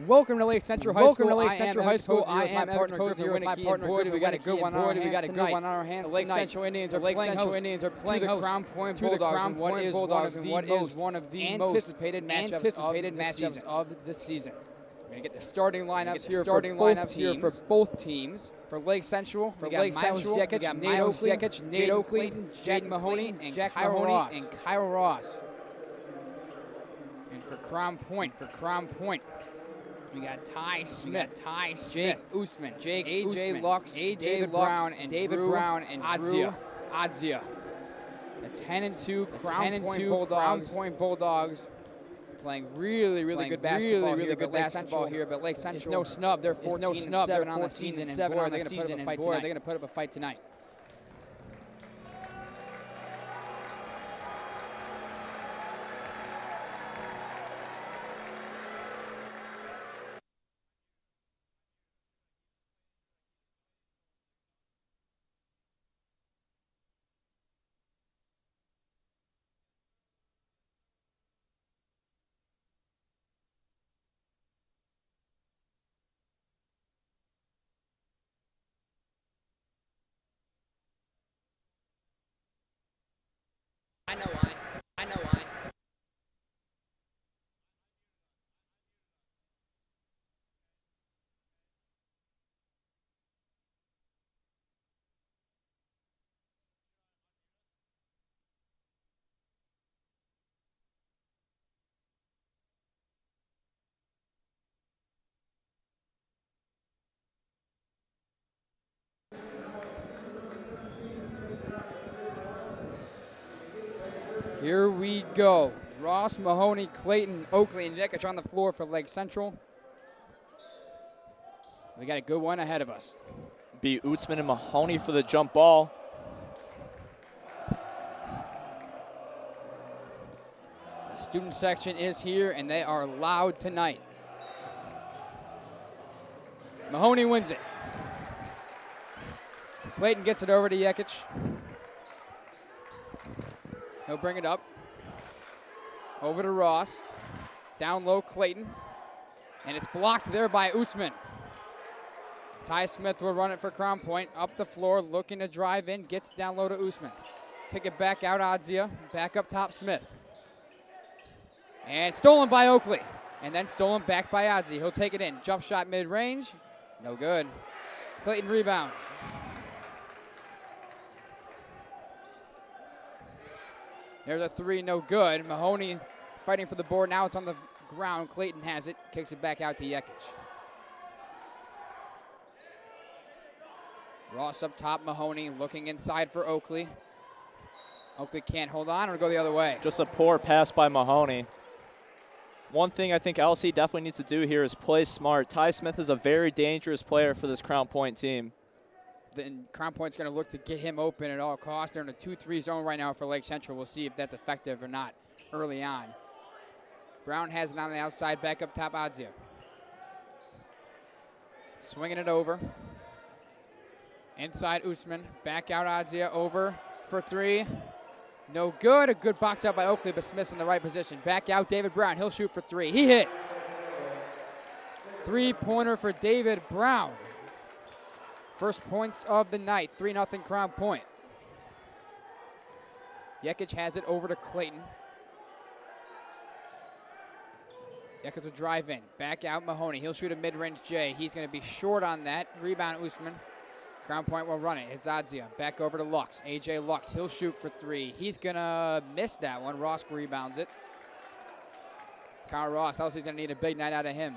Welcome to Lake Central High School. I am Matt Caposey here with my partner Griffin. We got a good one on our hands. The Lake Central Indians are playing host to the Crown Point Bulldogs in what is one of the most anticipated matchups of the season. We're going to get the starting lineups here for both teams. For Lake Central, we got Miles Jekic, Nate Oakley, Jack Mahoney, and Kyle Ross. And for Crown Point, we got Ty Smith, Jake Usman, AJ Lux, David Brown, and Drew Adzia. The 10-2 Crown Point Bulldogs playing really good basketball here, but Lake Central no snub. They're 14-7 on the season, and boy, they're going to put up a fight tonight. I know why. Here we go. Ross, Mahoney, Clayton, Oakley, and Jekic on the floor for Lake Central. We got a good one ahead of us. Be Usman and Mahoney for the jump ball. The student section is here, and they are loud tonight. Mahoney wins it. Clayton gets it over to Jekic. He'll bring it up. Over to Ross. Down low, Clayton. And it's blocked there by Usman. Ty Smith will run it for Crown Point. Up the floor, looking to drive in. Gets down low to Usman. Pick it back out, Adzia. Back up top, Smith. And stolen by Oakley. And then stolen back by Adzia. He'll take it in. Jump shot mid-range. No good. Clayton rebounds. There's a three, no good. Mahoney fighting for the board. Now it's on the ground. Clayton has it. Kicks it back out to Jekic. Ross up top. Mahoney looking inside for Oakley. Oakley can't hold on or go the other way. Just a poor pass by Mahoney. One thing I think LC definitely needs to do here is play smart. Ty Smith is a very dangerous player for this Crown Point team. Then Crown Point's going to look to get him open at all costs. They're in a 2-3 zone right now for Lake Central. We'll see if that's effective or not early on. Brown has it on the outside, back up top, Adzia. Swinging it over. Inside Usman, back out Adzia, over for three. No good. A good box out by Oakley, but Smith's in the right position. Back out David Brown. He'll shoot for three. He hits. Three-pointer for David Brown. First points of the night, 3-0 Crown Point. Jekic has it over to Clayton. Jekic will drive in. Back out Mahoney. He'll shoot a mid-range J. He's going to be short on that. Rebound Usman. Crown Point will run it. It's Adzia. Back over to Lux. AJ Lux. He'll shoot for three. He's going to miss that one. Ross rebounds it. Kyle Ross. LC's going to need a big night out of him.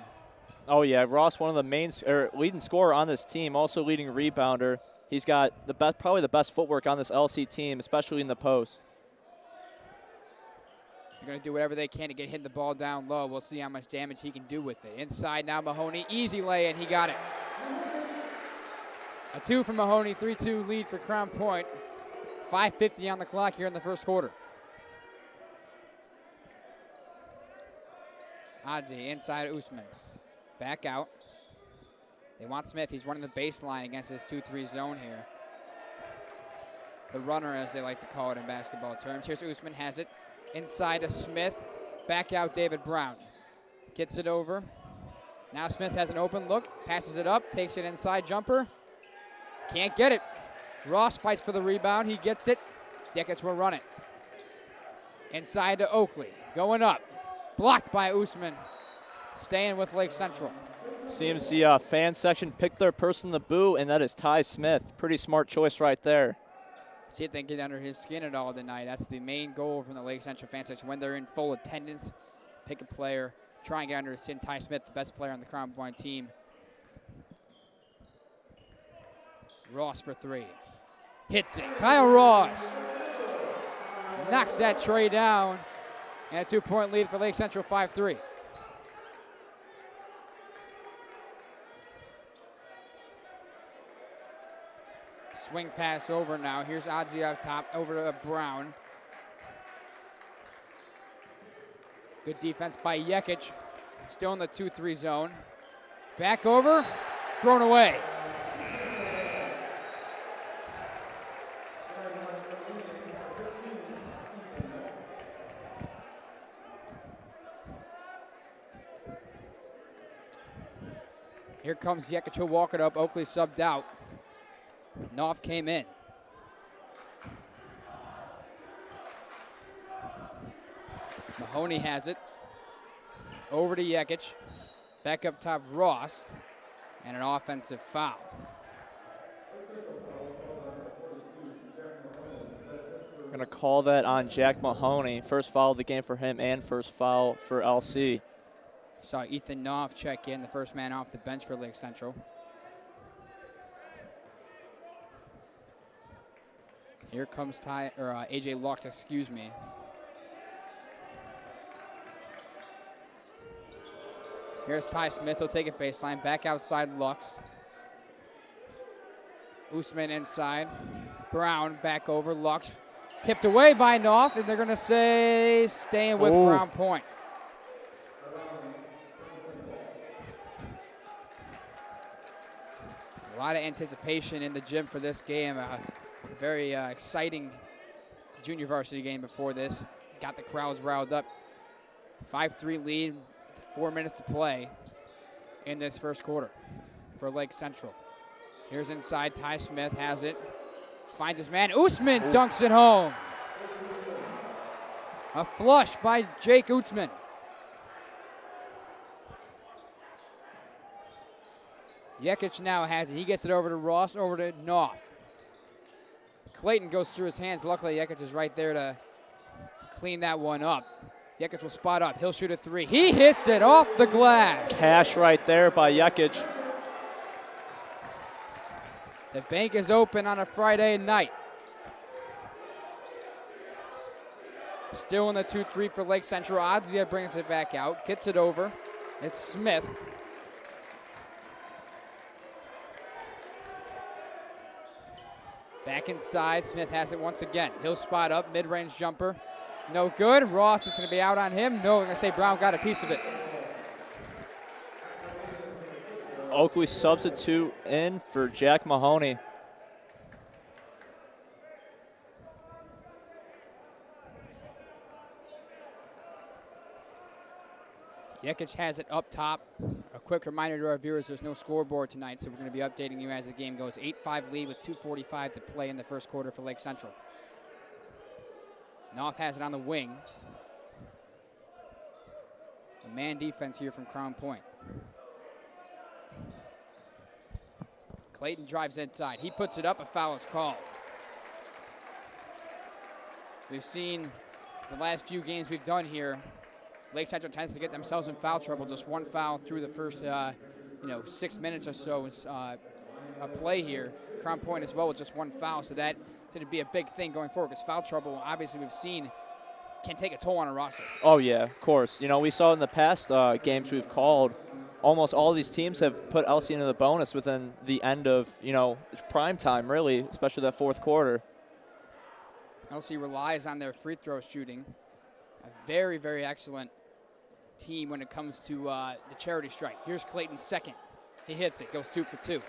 Oh, yeah. Ross, one of the main leading scorer on this team, also leading rebounder. He's got probably the best footwork on this LC team, especially in the post. They're going to do whatever they can to get him the ball down low. We'll see how much damage he can do with it. Inside now Mahoney. Easy lay, and he got it. A two from Mahoney. 3-2 lead for Crown Point. 5:50 on the clock here in the first quarter. Adzia inside Usman. Back out. They want Smith. He's running the baseline against this 2-3 zone here. The runner, as they like to call it in basketball terms. Here's Usman, has it. Inside to Smith. Back out David Brown. Gets it over. Now Smith has an open look, passes it up, takes it inside jumper. Can't get it. Ross fights for the rebound. He gets it. Jekic will run it. Inside to Oakley. Going up. Blocked by Usman. Staying with Lake Central. Seems the fan section picked their person to boo, and that is Ty Smith. Pretty smart choice right there. See if they can get under his skin at all tonight. That's the main goal from the Lake Central fan section. When they're in full attendance, pick a player, try and get under his skin. Ty Smith, the best player on the Crown Point team. Ross for three. Hits it. Kyle Ross knocks that tray down. And a 2-point lead for Lake Central, 5-3. Swing pass over now. Here's Odzi up top, over to Brown. Good defense by Jekic. Still in the 2-3 zone. Back over, thrown away. Here comes Jekic, he'll walk it up. Oakley subbed out. Knopf came in. Mahoney has it. Over to Jekic. Back up top, Ross. And an offensive foul. Going to call that on Jack Mahoney. First foul of the game for him and first foul for LC. Saw Ethan Knopf check in, the first man off the bench for Lake Central. Here comes AJ Lux, excuse me. Here's Ty Smith, he'll take it baseline, back outside Lux. Usman inside. Brown back over, Lux. Tipped away by Knopf, and they're gonna say staying with Crown Point. A lot of anticipation in the gym for this game. Very exciting junior varsity game before this. Got the crowds riled up. 5-3 lead, 4 minutes to play in this first quarter for Lake Central. Here's inside, Ty Smith has it. Finds his man, Usman dunks it home. A flush by Jake Usman. Jekic now has it. He gets it over to Ross, over to Knopf. Clayton goes through his hands, but luckily Jekic is right there to clean that one up. Jekic will spot up. He'll shoot a three. He hits it off the glass. Cash right there by Jekic. The bank is open on a Friday night. Still in the 2-3 for Lake Central. Odzia brings it back out, gets it over. It's Smith. Back inside, Smith has it once again. He'll spot up, mid-range jumper. No good. Ross is going to be out on him. No, I'm going to say Brown got a piece of it. Oakley substitute in for Jack Mahoney. Jekic has it up top. A quick reminder to our viewers, there's no scoreboard tonight, so we're going to be updating you as the game goes. 8-5 lead with 2:45 to play in the first quarter for Lake Central. Knopf has it on the wing. A man defense here from Crown Point. Clayton drives inside. He puts it up, a foul is called. We've seen the last few games we've done here, Lake Central tends to get themselves in foul trouble. Just one foul through the first 6 minutes or so a play here. Crown Point as well with just one foul, so that's going to be a big thing going forward because foul trouble, obviously we've seen, can take a toll on a roster. Oh yeah, of course. We saw in the past games we've called, almost all these teams have put LC into the bonus within the end of, prime time really, especially that fourth quarter. LC relies on their free throw shooting. A very, very excellent team when it comes to the charity strike. Here's Clayton's second. He hits it, goes 2 for 2.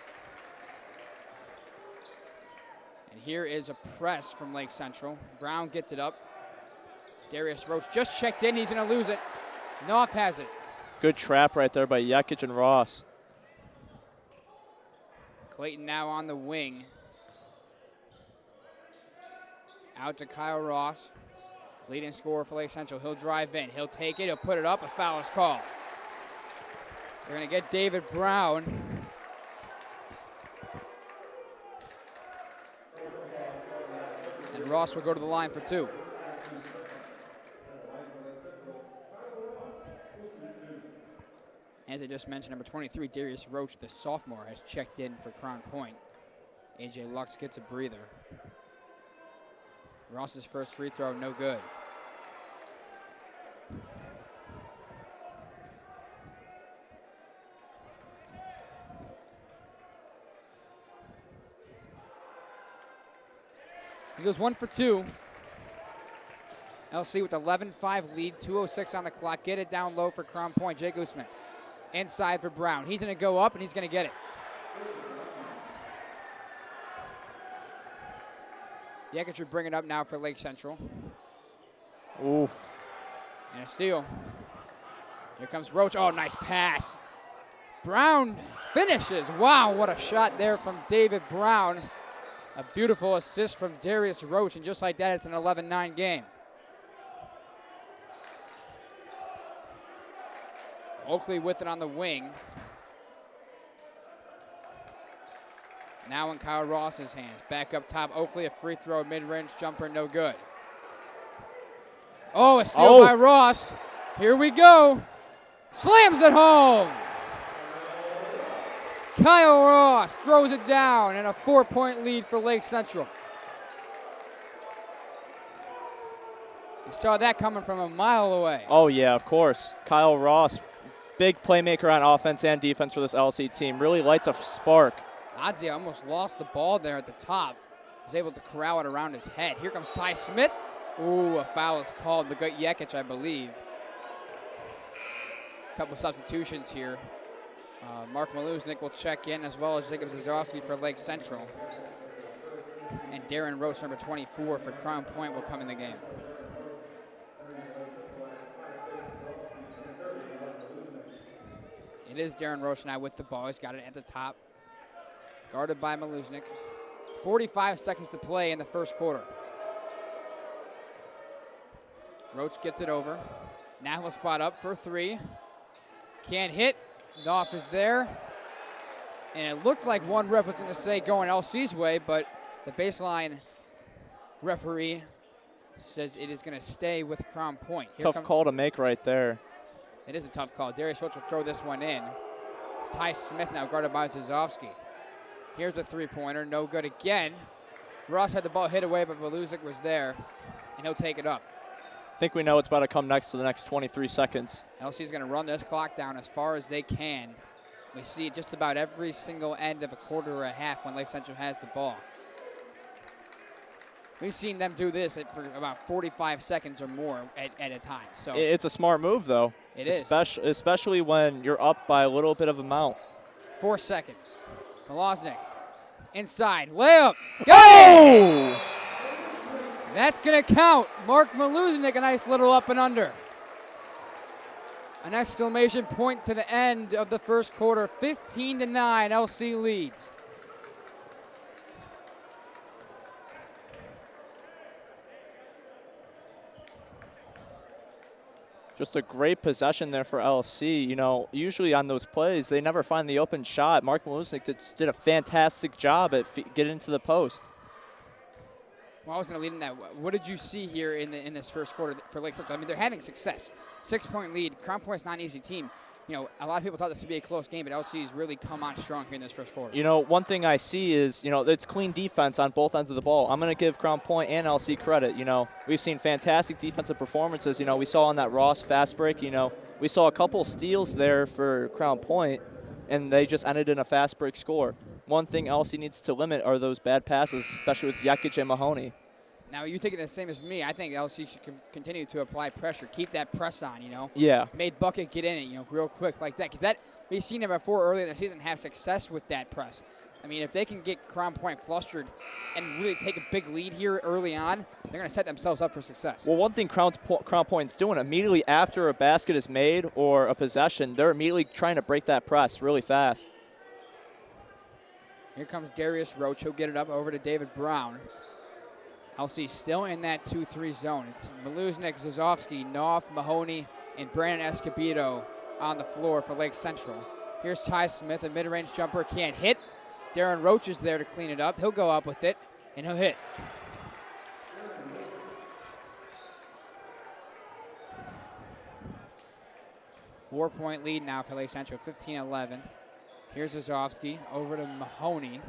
And here is a press from Lake Central. Brown gets it up. Darius Roach just checked in. He's going to lose it. Knopf has it. Good trap right there by Winiecki and Ross. Clayton now on the wing. Out to Kyle Ross. Leading scorer for Lake Central. He'll drive in. He'll take it. He'll put it up. A foul is called. They're going to get David Brown. And Ross will go to the line for 2. As I just mentioned, number 23, Darius Roach, the sophomore, has checked in for Crown Point. AJ Lux gets a breather. Ross's first free throw, no good. He goes 1 for 2. LC with 11-5 lead, 2:06 on the clock. Get it down low for Crown Point. Jake Usman inside for Brown. He's going to go up, and he's going to get it. Winiecki should bring it up now for Lake Central. Ooh. And a steal. Here comes Roach. Oh, nice pass. Brown finishes. Wow, what a shot there from David Brown. A beautiful assist from Darius Roach, and just like that, it's an 11-9 game. Oakley with it on the wing. Now in Kyle Ross's hands. Back up top, Oakley, a free throw, mid-range jumper, no good. Oh, a steal by Ross. Here we go. Slams it home. Kyle Ross throws it down, and a 4-point lead for Lake Central. You saw that coming from a mile away. Oh, yeah, of course. Kyle Ross, big playmaker on offense and defense for this LC team. Really lights a spark. Odzie almost lost the ball there at the top. Was able to corral it around his head. Here comes Ty Smith. Ooh, a foul is called. The good Winiecki, I believe. Couple substitutions here. Mark Maluznik will check in, as well as Jacob Zazowski for Lake Central. And Darren Roach, number 24 for Crown Point, will come in the game. It is Darren Roach now with the ball. He's got it at the top. Guarded by Maluznik. 45 seconds to play in the first quarter. Roach gets it over. Now he'll spot up for 3. Can't hit. Knopf is there. And it looked like one ref was going to say going LC's way, but the baseline referee says it is going to stay with Crown Point. Tough call to make right there. It is a tough call. Darius Roach will throw this one in. It's Ty Smith now guarded by Zazowski. Here's a three-pointer. No good again. Ross had the ball hit away, but Maluznik was there, and he'll take it up. I think we know what's about to come next for the next 23 seconds. LC's going to run this clock down as far as they can. We see it just about every single end of a quarter or a half when Lake Central has the ball. We've seen them do this for about 45 seconds or more at a time. So it's a smart move, though. It is. Especially when you're up by a little bit of amount. 4 seconds. Maluznik inside. Layup. Got it! That's going to count. Mark Maluznik, a nice little up and under. An exclamation point to the end of the first quarter. 15-9, LC leads. Just a great possession there for LC. You know, usually on those plays, they never find the open shot. Mark Maluznik did a fantastic job at getting into the post. Well, I was going to lead in that. What did you see here in this first quarter for Lake Central? I mean, they're having success. 6-point lead. Crown Point's not an easy team. You know, a lot of people thought this would be a close game, but LC's really come on strong here in this first quarter. You know, one thing I see is, you know, it's clean defense on both ends of the ball. I'm going to give Crown Point and LC credit. You know, we've seen fantastic defensive performances. You know, we saw on that Ross fast break, you know, we saw a couple steals there for Crown Point, and they just ended in a fast break score. One thing LC needs to limit are those bad passes, especially with Winiecki and Mahoney. Now, you think the same as me. I think LC should continue to apply pressure. Keep that press on, you know. Yeah. Made Bucket get in it, you know, real quick like that. Because we've seen it before earlier in the season have success with that press. I mean, if they can get Crown Point flustered and really take a big lead here early on, they're going to set themselves up for success. Well, one thing Crown Point's doing, immediately after a basket is made or a possession, they're immediately trying to break that press really fast. Here comes Darius Roach. He'll get it up over to David Brown. LC still in that 2-3 zone. It's Maluznik, Zazovsky, Knopf, Mahoney, and Brandon Escobedo on the floor for Lake Central. Here's Ty Smith, a mid-range jumper, can't hit. Darren Roach is there to clean it up. He'll go up with it, and he'll hit. Four-point lead now for Lake Central, 15-11. Here's Zazovsky over to Mahoney.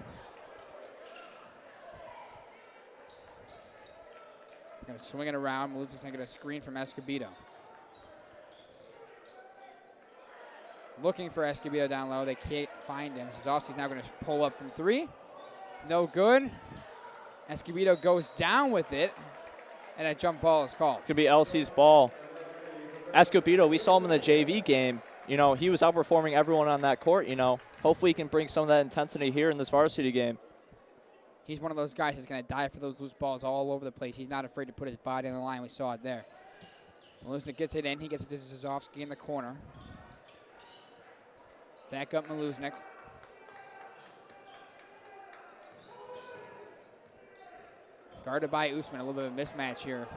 Going to swing it around. Maluznik's going to get a screen from Escobedo. Looking for Escobedo down low. They can't find him. Zazovsky's now going to pull up from three. No good. Escobedo goes down with it, and a jump ball is called. It's going to be LC's ball. Escobedo, we saw him in the JV game. You know, he was outperforming everyone on that court, you know. Hopefully he can bring some of that intensity here in this varsity game. He's one of those guys that's going to dive for those loose balls all over the place. He's not afraid to put his body on the line. We saw it there. Maluznik gets it in. He gets it to Zazovsky in the corner. Back up Maluznik. Guarded by Usman. A little bit of a mismatch here.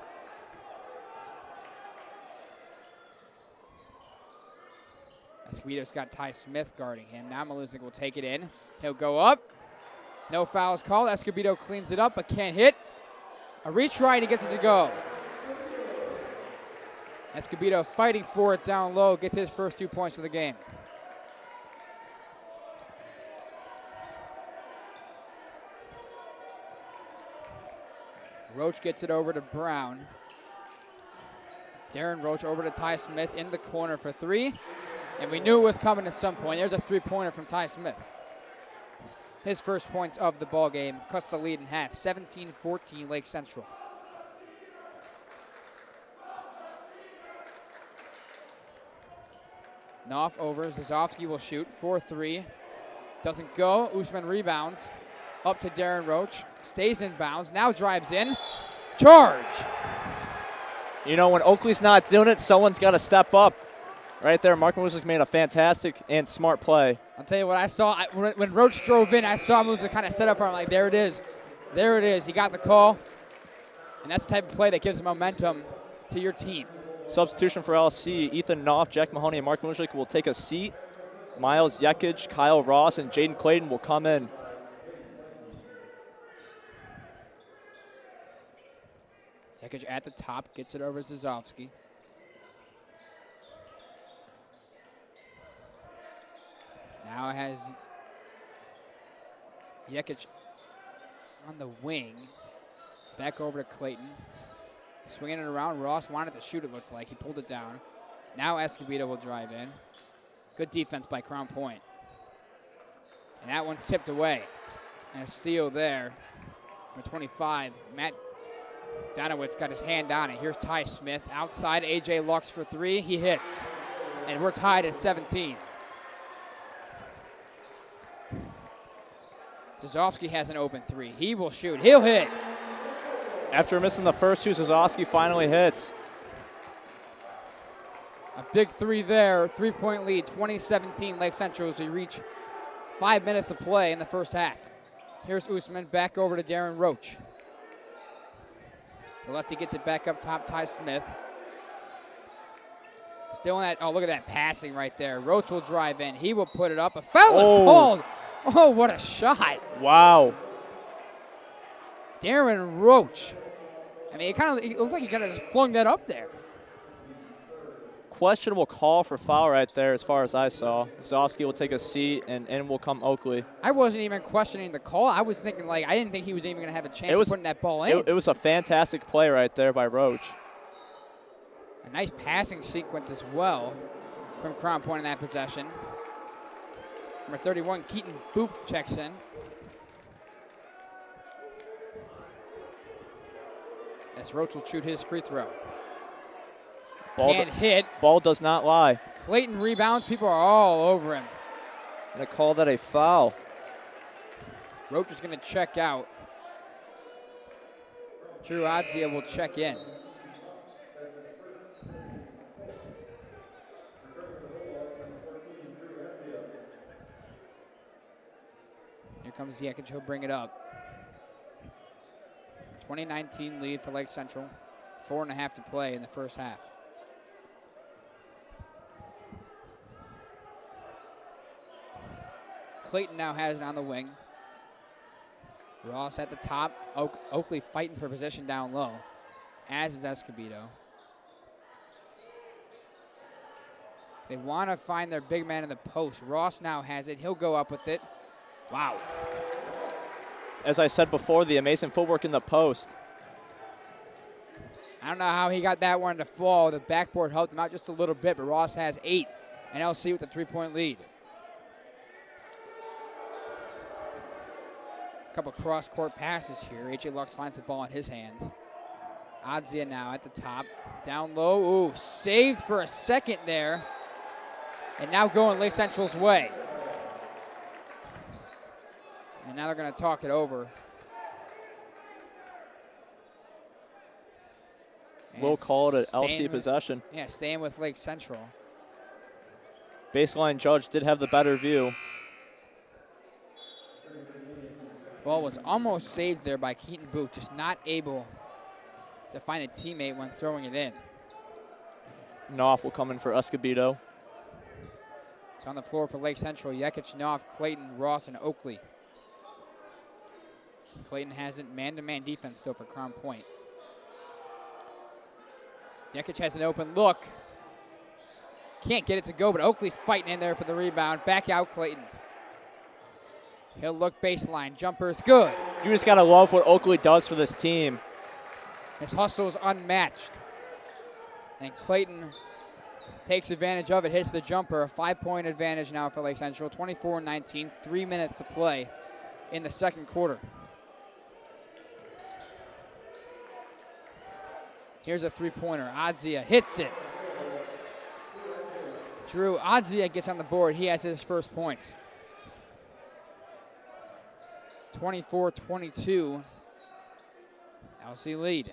Escobedo's got Ty Smith guarding him. Now Maluznik will take it in. He'll go up. No fouls called. Escobedo cleans it up but can't hit. A retry and he gets it to go. Escobedo fighting for it down low. Gets his first 2 points of the game. Roach gets it over to Brown. Darren Roach over to Ty Smith in the corner for three. And we knew it was coming at some point. There's a three-pointer from Ty Smith. His first points of the ball game cuts the lead in half. 17-14 Lake Central. Knopf over. Zazovsky will shoot. 4-3. Doesn't go. Usman rebounds. Up to Darren Roach. Stays in bounds. Now drives in. Charge! You know, when Oakley's not doing it, someone's got to step up. Right there, Mark Maluznik made a fantastic and smart play. I'll tell you what I saw. When Roach drove in, I saw Maluznik kind of set up for him. Like, there it is. There it is. He got the call. And that's the type of play that gives momentum to your team. Substitution for LC, Ethan Knopf, Jack Mahoney, and Mark Maluznik will take a seat. Miles Yekic, Kyle Ross, and Jaden Clayton will come in. Yekic at the top, gets it over to Zazovsky. Now it has Yekic on the wing. Back over to Clayton. Swinging it around. Ross wanted to shoot, it looked like. He pulled it down. Now Escobedo will drive in. Good defense by Crown Point. And that one's tipped away. And a steal there. Number 25, Matt Danowitz got his hand on it. Here's Ty Smith. Outside, A.J. Lux for three. He hits. And we're tied at 17. Zazovsky has an open three. He will shoot. He'll hit. After missing the first two, Zazovsky finally hits. A big three there. 3-point lead, 20-17 Lake Central as we reach 5 minutes to play in the first half. Here's Usman back over to Darren Roach. The lefty gets it back up top, Ty Smith. Still in that, oh, look at that passing right there. Roach will drive in. He will put it up. A foul is called. Oh, what a shot. Wow. Darren Roach. I mean, it looked like he kind of just flung that up there. Questionable call for foul right there as far as I saw. Zazovsky will take a seat, and in will come Oakley. I wasn't even questioning the call. I was thinking, like, I didn't think he was even going to have a chance of putting that ball in. It was a fantastic play right there by Roach. A nice passing sequence as well from Crown Point in that possession. Number 31, Keaton Boop checks in. As Roach will shoot his free throw. Can't hit. Ball does not lie. Clayton rebounds. People are all over him. Going to call that a foul. Roach is going to check out. Drew Adzia will check in. Here comes Winiecki. He'll bring it up. 2019 lead for Lake Central. 4.5 to play in the first half. Clayton now has it on the wing. Ross at the top. Oakley fighting for position down low, as is Escobedo. They want to find their big man in the post. Ross now has it. He'll go up with it. Wow. As I said before, the amazing footwork in the post. I don't know how he got that one to fall. The backboard helped him out just a little bit, but Ross has 8. And LC with a 3-point lead. A couple cross-court passes here. H.A. Lux finds the ball in his hands. Adzia now at the top. Down low. Ooh, saved for a second there. And now going Lake Central's way. And now they're going to talk it over. We'll call it an LC possession. Yeah, staying with Lake Central. Baseline judge did have the better view. Ball was almost saved there by Keaton Booth, just not able to find a teammate when throwing it in. Knopf will come in for Escobedo. It's on the floor for Lake Central. Winiecki, Knopf, Clayton, Ross, and Oakley. Clayton has it man-to-man defense still for Crown Point. Winiecki has an open look. Can't get it to go, but Oakley's fighting in there for the rebound. Back out Clayton. He'll look baseline. Jumper's good. You just got to love what Oakley does for this team. His hustle is unmatched. And Clayton takes advantage of it, hits the jumper. A 5-point advantage now for Lake Central. 24-19, 3 minutes to play in the second quarter. Here's a three-pointer. Adzia hits it. Drew Adzia gets on the board. He has his first points. 24-22. LC lead.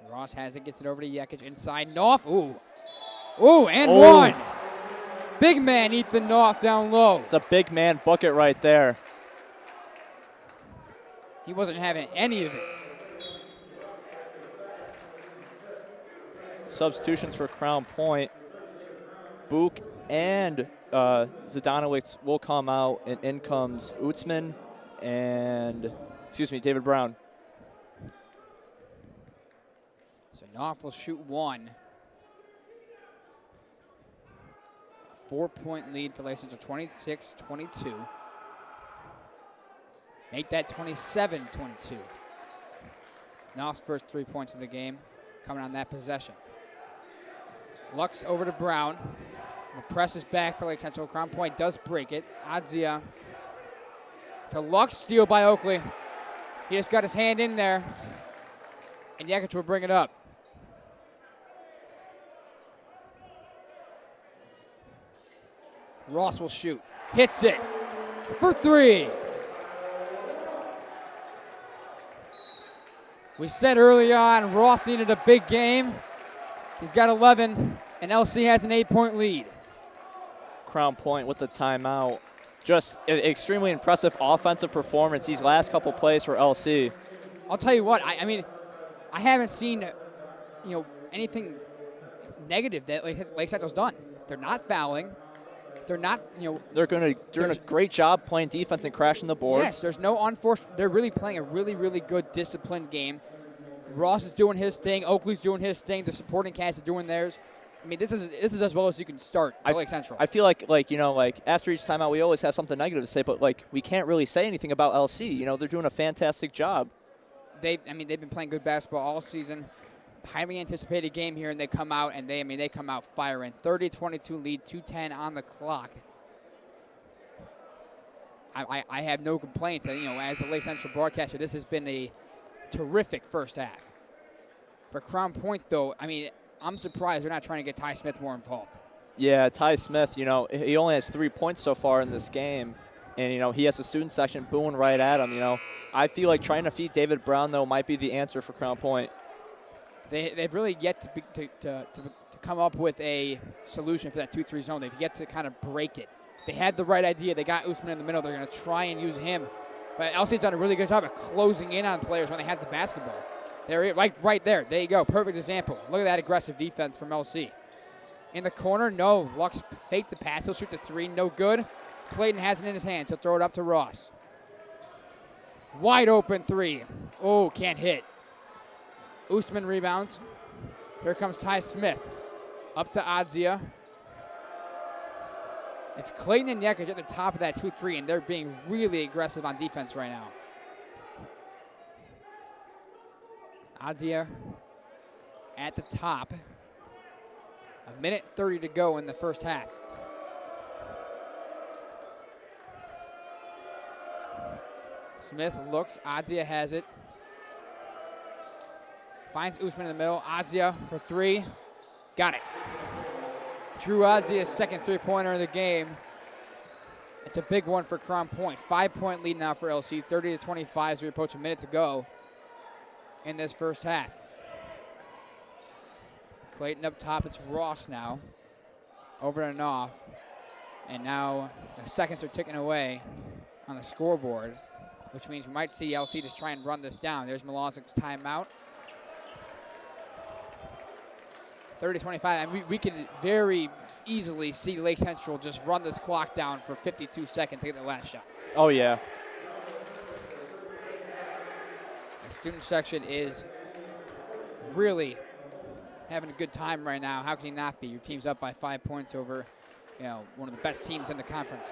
Ross has it, gets it over to Winiecki inside. Knopf, ooh. Ooh, and one. Big man Ethan Knopf down low. It's a big man bucket right there. He wasn't having any of it. Substitutions for Crown Point. Book and Zdanowicz will come out, and in comes Utzman and, David Brown. So Knopf will shoot one. 4-point lead for Lake Central, 26-22. Make that 27-22. Knopf's first 3 points of the game coming on that possession. Lux over to Brown. The press is back for Lake Central. Crown Point does break it. Adzia to Lux, steal by Oakley. He just got his hand in there. And Winiecki will bring it up. Ross will shoot. Hits it for 3. We said early on Ross needed a big game. He's got 11, and LC has an 8-point lead. Crown Point with the timeout. Just an extremely impressive offensive performance these last couple plays for LC. I'll tell you what, I mean, I haven't seen, anything negative that Lake Central's done. They're not fouling. They're not, They're doing a great job playing defense and crashing the boards. Yes, there's no unforced. They're really playing a really, really good disciplined game. Ross is doing his thing. Oakley's doing his thing. The supporting cast is doing theirs. I mean, this is as well as you can start for Lake Central. I feel like after each timeout, we always have something negative to say, but we can't really say anything about LC. They're doing a fantastic job. They've been playing good basketball all season. Highly anticipated game here, and they come out and they come out firing. 30-22 lead, 2:10 on the clock. I have no complaints. As a Lake Central broadcaster, this has been a terrific first half. For Crown Point, though, I'm surprised they're not trying to get Ty Smith more involved. Yeah, Ty Smith, you know, he only has 3 points so far in this game. And, you know, he has the student section booing right at him, you know. I feel like trying to feed David Brown, though, might be the answer for Crown Point. They've really yet to come up with a solution for that 2-3 zone. They've yet to kind of break it. They had the right idea. They got Usman in the middle. They're going to try and use him. But LC's done a really good job of closing in on players when they have the basketball. They're right there. There you go. Perfect example. Look at that aggressive defense from LC. In the corner, no. Lux faked the pass. He'll shoot the 3. No good. Clayton has it in his hands. He'll throw it up to Ross. Wide open 3. Oh, can't hit. Usman rebounds. Here comes Ty Smith. Up to Adzia. It's Clayton and Winiecki at the top of that 2-3, and they're being really aggressive on defense right now. Adzia at the top. 1:30 to go in the first half. Smith looks. Adzia has it. Finds Usman in the middle. Adzia for 3. Got it. Drew Adzia's second 3-pointer of the game. It's a big one for Crown Point. 5-point lead now for LC. 30-25 as we approach a minute to go in this first half. Clayton up top. It's Ross now. Over and off. And now the seconds are ticking away on the scoreboard, which means we might see LC just try and run this down. There's Malazic's timeout. 30-25, and we could very easily see Lake Central just run this clock down for 52 seconds to get the last shot. Oh, yeah. The student section is really having a good time right now. How can you not be? Your team's up by 5 points over, one of the best teams in the conference.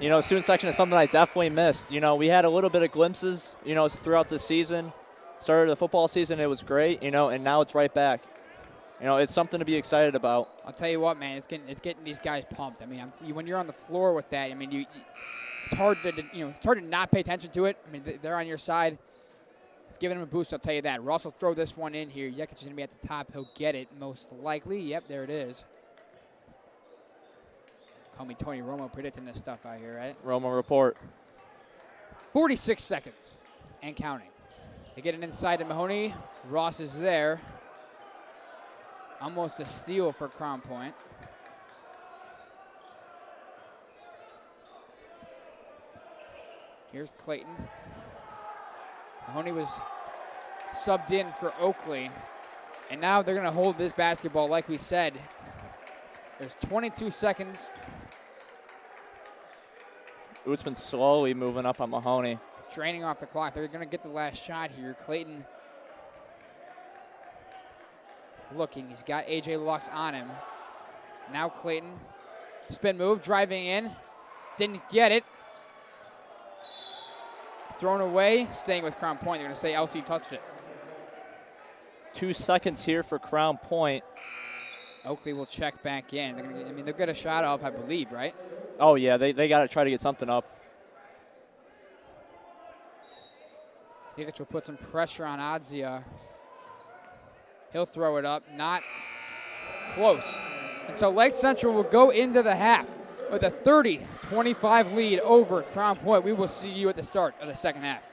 You know, student section is something I definitely missed. You know, we had a little bit of glimpses, throughout the season. Started the football season, it was great, and now it's right back. It's something to be excited about. I'll tell you what, man, it's getting these guys pumped. I mean, when you're on the floor with that, I mean, it's hard to not pay attention to it. I mean, they're on your side. It's giving them a boost, I'll tell you that. Ross will throw this one in here. Winiecki is going to be at the top. He'll get it most likely. Yep, there it is. Call me Tony Romo predicting this stuff out here, right? Romo report. 46 seconds and counting. They get it inside to Mahoney. Ross is there. Almost a steal for Crown Point. Here's Clayton. Mahoney was subbed in for Oakley. And now they're going to hold this basketball like we said. There's 22 seconds. It's been slowly moving up on Mahoney. Draining off the clock. They're going to get the last shot here. Clayton looking. He's got A.J. Lux on him. Now Clayton. Spin move. Driving in. Didn't get it. Thrown away. Staying with Crown Point. They're going to say LC touched it. 2 seconds here for Crown Point. Oakley will check back in. They'll get a shot off, I believe, right? Oh, yeah. They got to try to get something up. Winiecki will put some pressure on Adzia. He'll throw it up. Not close. And so Lake Central will go into the half with a 30-25 lead over Crown Point. We will see you at the start of the second half.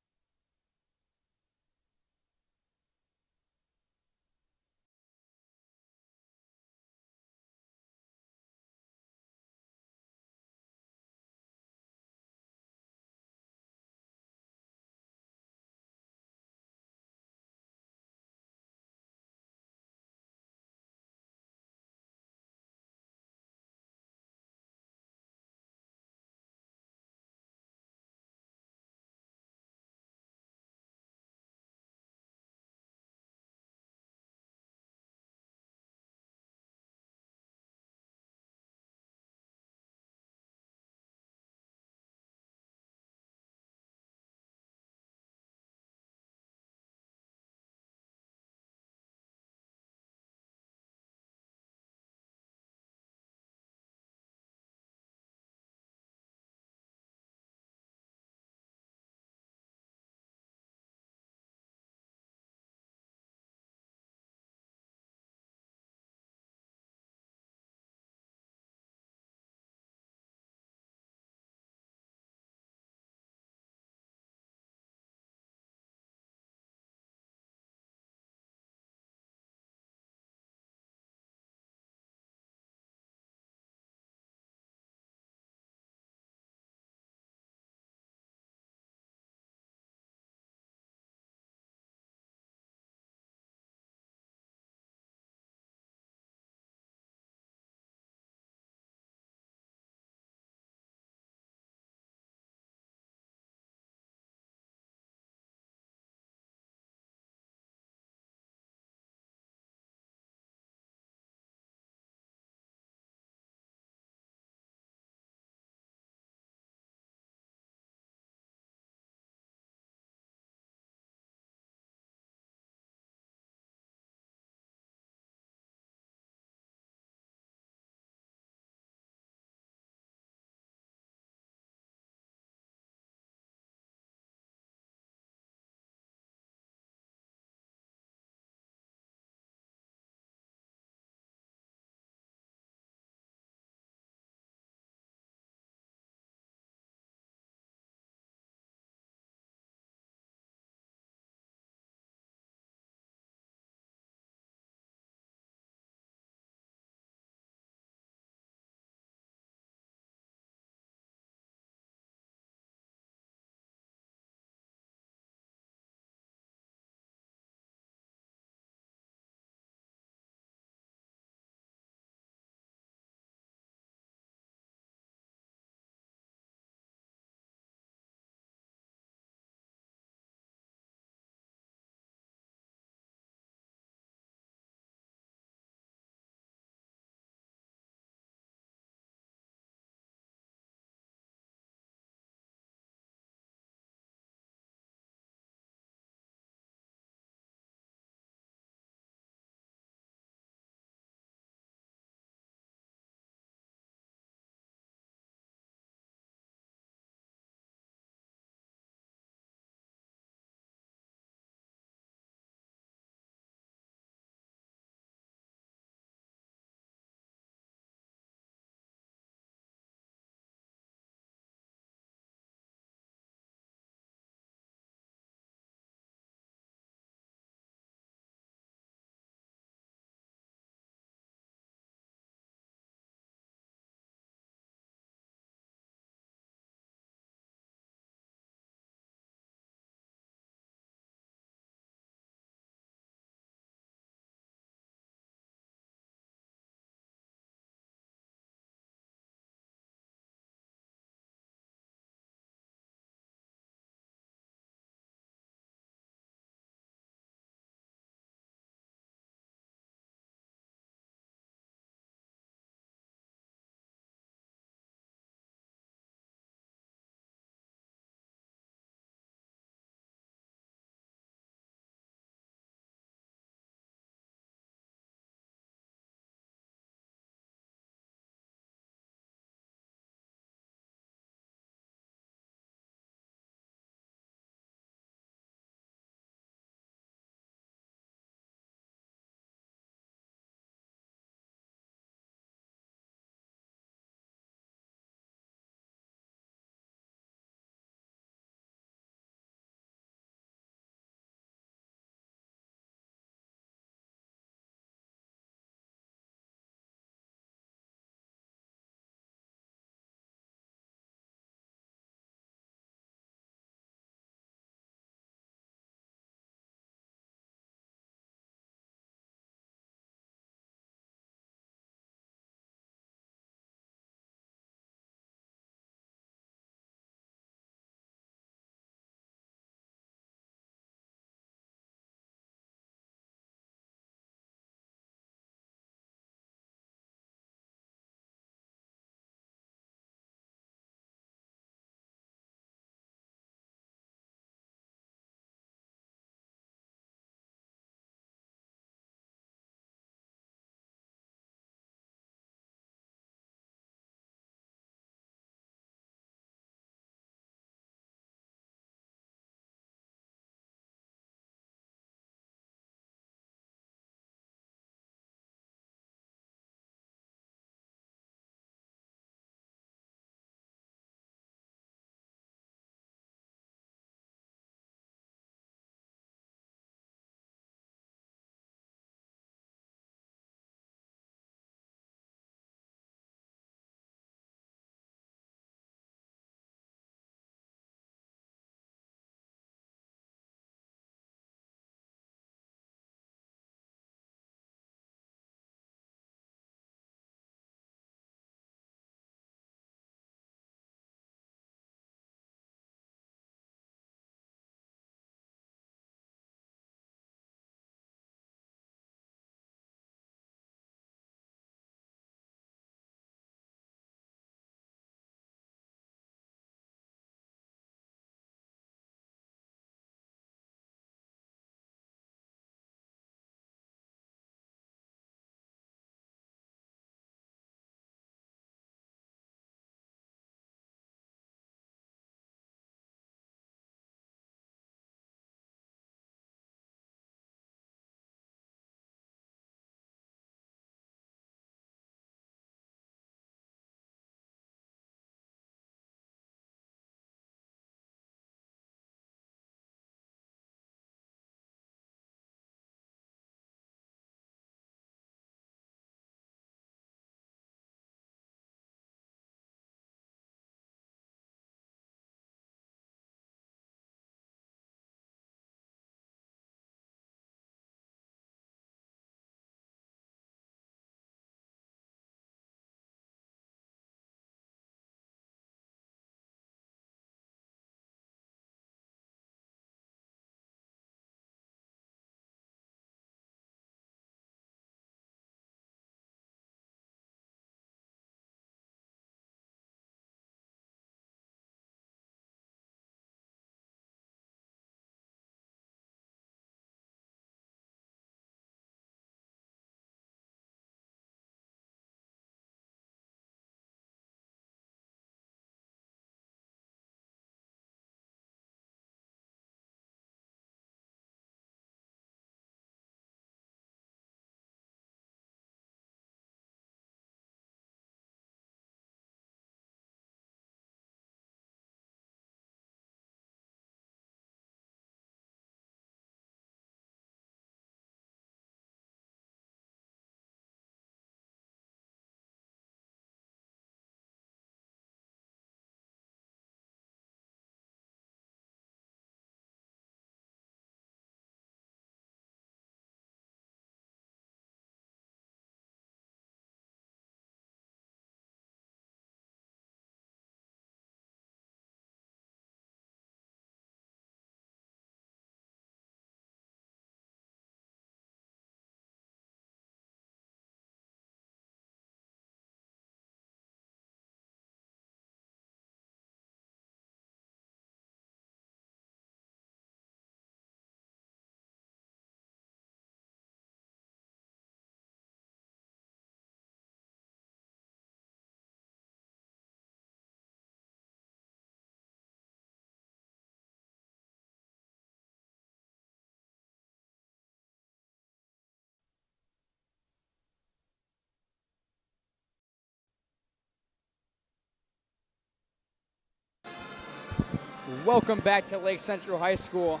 Welcome back to Lake Central High School.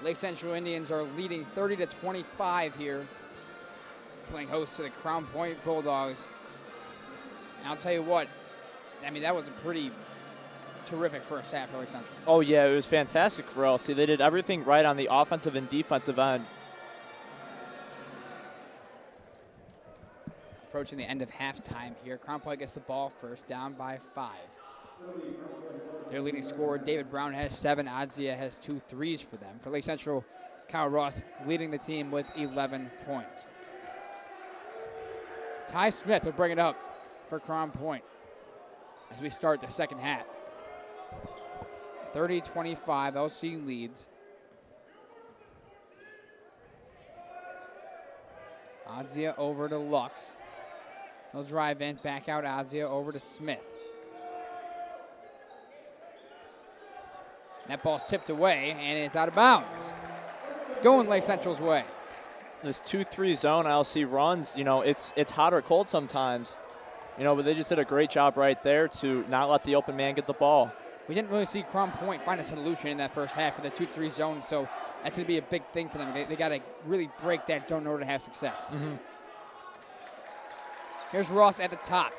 Lake Central Indians are leading 30-25 here, playing host to the Crown Point Bulldogs. And I'll tell you what, I mean, that was a pretty terrific first half for Lake Central. Oh, yeah, it was fantastic for LC. They did everything right on the offensive and defensive end. Approaching the end of halftime here. Crown Point gets the ball first, down by 5. Their leading scorer, David Brown, has 7. Adzia has 2 threes for them. For Lake Central, Kyle Ross leading the team with 11 points. Ty Smith will bring it up for Crown Point as we start the second half. 30-25, LC leads. Adzia over to Lux. He'll drive in, back out Adzia over to Smith. That ball's tipped away, and it's out of bounds. Going Lake Central's way. This 2-3 zone LC runs, you know, it's hot or cold sometimes. You know, but they just did a great job right there to not let the open man get the ball. We didn't really see Crown Point find a solution in that first half of the 2-3 zone, so that's going to be a big thing for them. They got to really break that zone in order to have success. Here's Ross at the top.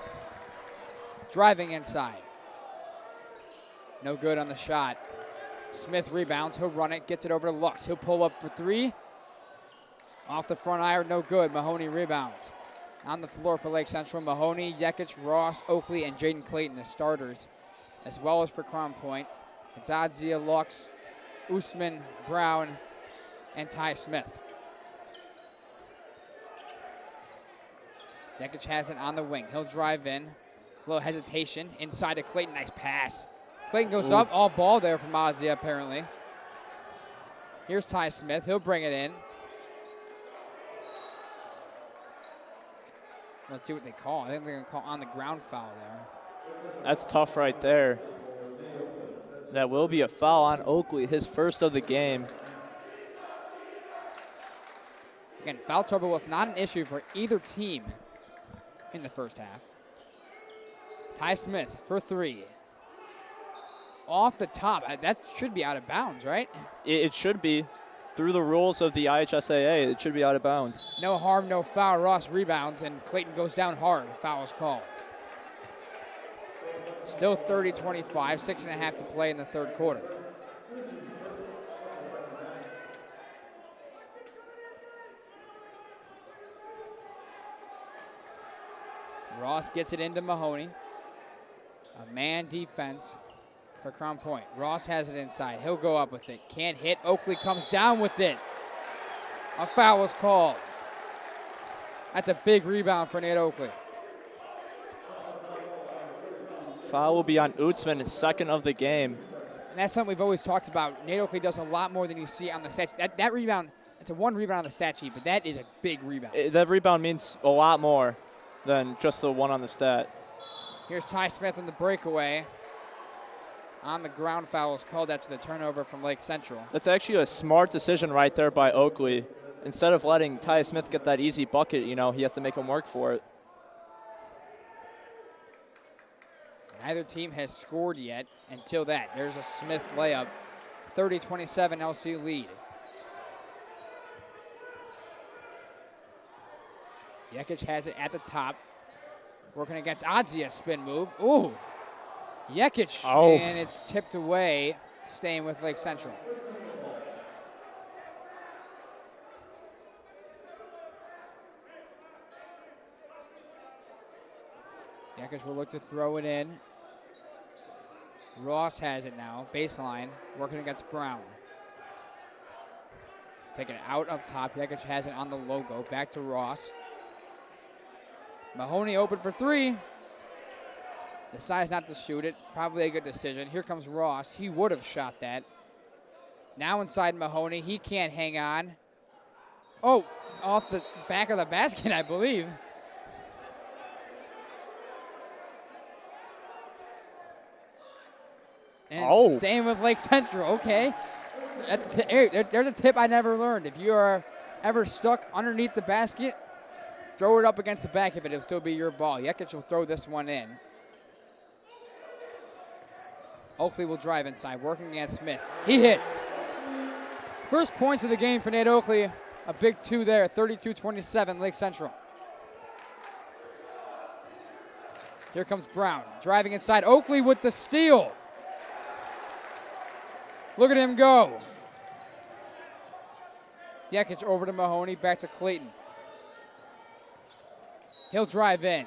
Driving inside. No good on the shot. Smith rebounds. He'll run it. Gets it over to Lux. He'll pull up for 3. Off the front iron. No good. Mahoney rebounds. On the floor for Lake Central, Mahoney, Yekic, Ross, Oakley, and Jaden Clayton, the starters, as well as for Crown Point. It's Adzia, Lux, Usman, Brown, and Ty Smith. Yekic has it on the wing. He'll drive in. A little hesitation. Inside to Clayton. Nice pass. Clayton goes up. All ball there from Adzia, apparently. Here's Ty Smith. He'll bring it in. Let's see what they call. I think they're going to call on the ground foul there. That's tough right there. That will be a foul on Oakley, his first of the game. Again, foul trouble was not an issue for either team in the first half. Ty Smith for 3. Off the top. That should be out of bounds, right? It should be. Through the rules of the IHSAA, it should be out of bounds. No harm, no foul. Ross rebounds, and Clayton goes down hard. Foul is called. Still 30-25, 6.5 to play in the third quarter. Ross gets it into Mahoney. A man defense for Crown Point. Ross has it inside. He'll go up with it. Can't hit. Oakley comes down with it. A foul is called. That's a big rebound for Nate Oakley. Foul will be on Utzman, his second of the game. And that's something we've always talked about. Nate Oakley does a lot more than you see on the stat sheet. That rebound, it's a 1 rebound on the stat sheet, but that is a big rebound. That rebound means a lot more than just the 1 on the stat. Here's Ty Smith in the breakaway. On the ground foul is called after the turnover from Lake Central. That's actually a smart decision right there by Oakley. Instead of letting Ty Smith get that easy bucket, you know, he has to make him work for it. Neither team has scored yet until that. There's a Smith layup. 30-27 LC lead. Yekic has it at the top. Working against Adzia, spin move. Ooh. Yekic, and it's tipped away, staying with Lake Central. Yekic will look to throw it in. Ross has it now, baseline, working against Brown. Taking it out up top. Yekic has it on the logo. Back to Ross. Mahoney open for 3. Decides not to shoot it. Probably a good decision. Here comes Ross. He would have shot that. Now inside Mahoney. He can't hang on. Oh, off the back of the basket, I believe. And same with Lake Central. Okay. There's a tip I never learned. If you are ever stuck underneath the basket, throw it up against the back of it. It'll still be your ball. Yekic will throw this one in. Oakley will drive inside, working against Smith. He hits. First points of the game for Nate Oakley. A big 2 there, 32-27, Lake Central. Here comes Brown, driving inside. Oakley with the steal. Look at him go. Winiecki over to Mahoney, back to Clayton. He'll drive in.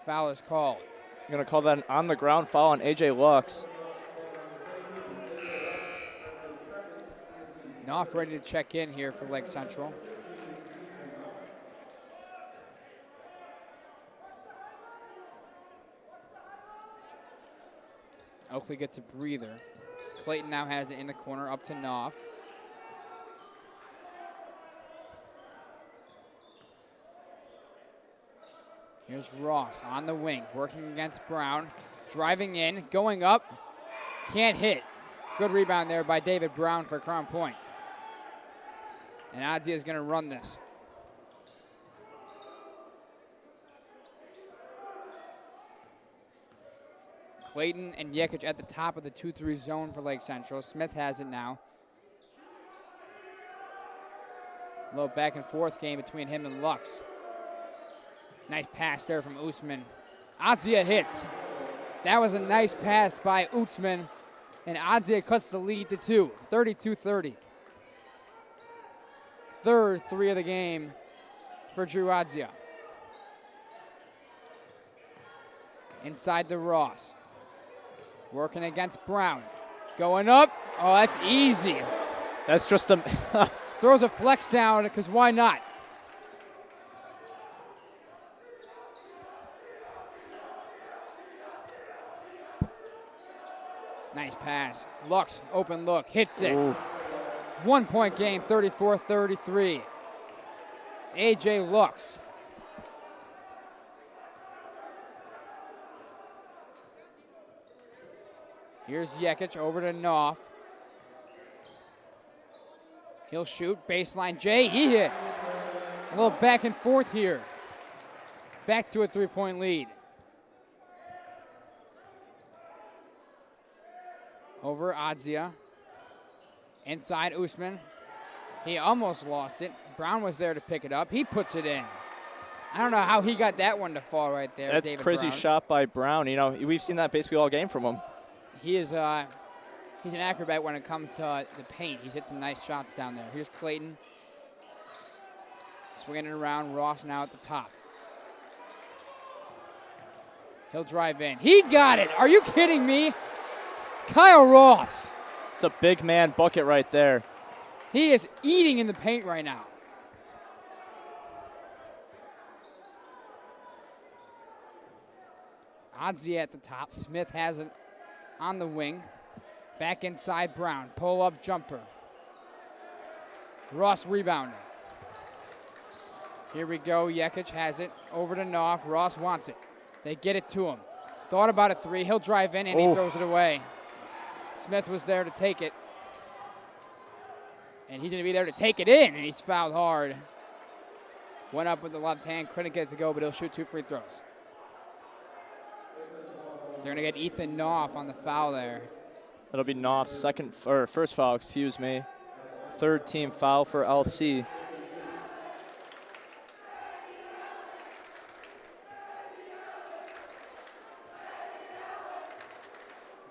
Foul is called. I'm going to call that an on-the-ground foul on A.J. Lux. Knopf ready to check in here for Lake Central. Oakley gets a breather. Clayton now has it in the corner, up to Knopf. Here's Ross on the wing, working against Brown. Driving in, going up, can't hit. Good rebound there by David Brown for Crown Point. And Adzia is going to run this. Clayton and Winiecki at the top of the 2-3 zone for Lake Central. Smith has it now. A little back and forth game between him and Lux. Nice pass there from Usman. Adzia hits. That was a nice pass by Usman. And Adzia cuts the lead to 2, 32-30. Third 3 of the game for Drew Adzia. Inside to Ross. Working against Brown. Going up. Oh, that's easy. That's just a... Throws a flex down, because why not? Nice pass. Lux, open look, hits it. Ooh. 1 point game, 34-33. A.J. Lux. Here's Winiecki over to Knopf. He'll shoot, baseline J, he hits. A little back and forth here. Back to a 3-point lead. Over Adzia. Inside Usman. He almost lost it. Brown was there to pick it up. He puts it in. I don't know how he got that one to fall right there. That's David crazy Brown. shot by Brown. You know, we've seen that basically all game from him. He is he's an acrobat when it comes to the paint. He's hit some nice shots down there. Here's Clayton. Swinging it around. Ross now at the top. He'll drive in. He got it. Are you kidding me? Kyle Ross. It's a big man bucket right there. He is eating in the paint right now. Adzia at the top. Smith has it on the wing. Back inside Brown. Pull-up jumper. Ross rebounding. Here we go. Winiecki has it. Over to Knopf. Ross wants it. They get it to him. Thought about a 3. He'll drive in, and he throws it away. Smith was there to take it. And he's going to be there to take it in, and he's fouled hard. Went up with the left hand. Couldn't get it to go, but he'll shoot 2 free throws. They're going to get Ethan Knopf on the foul there. That'll be Knopf's first foul, excuse me. Third team foul for LC.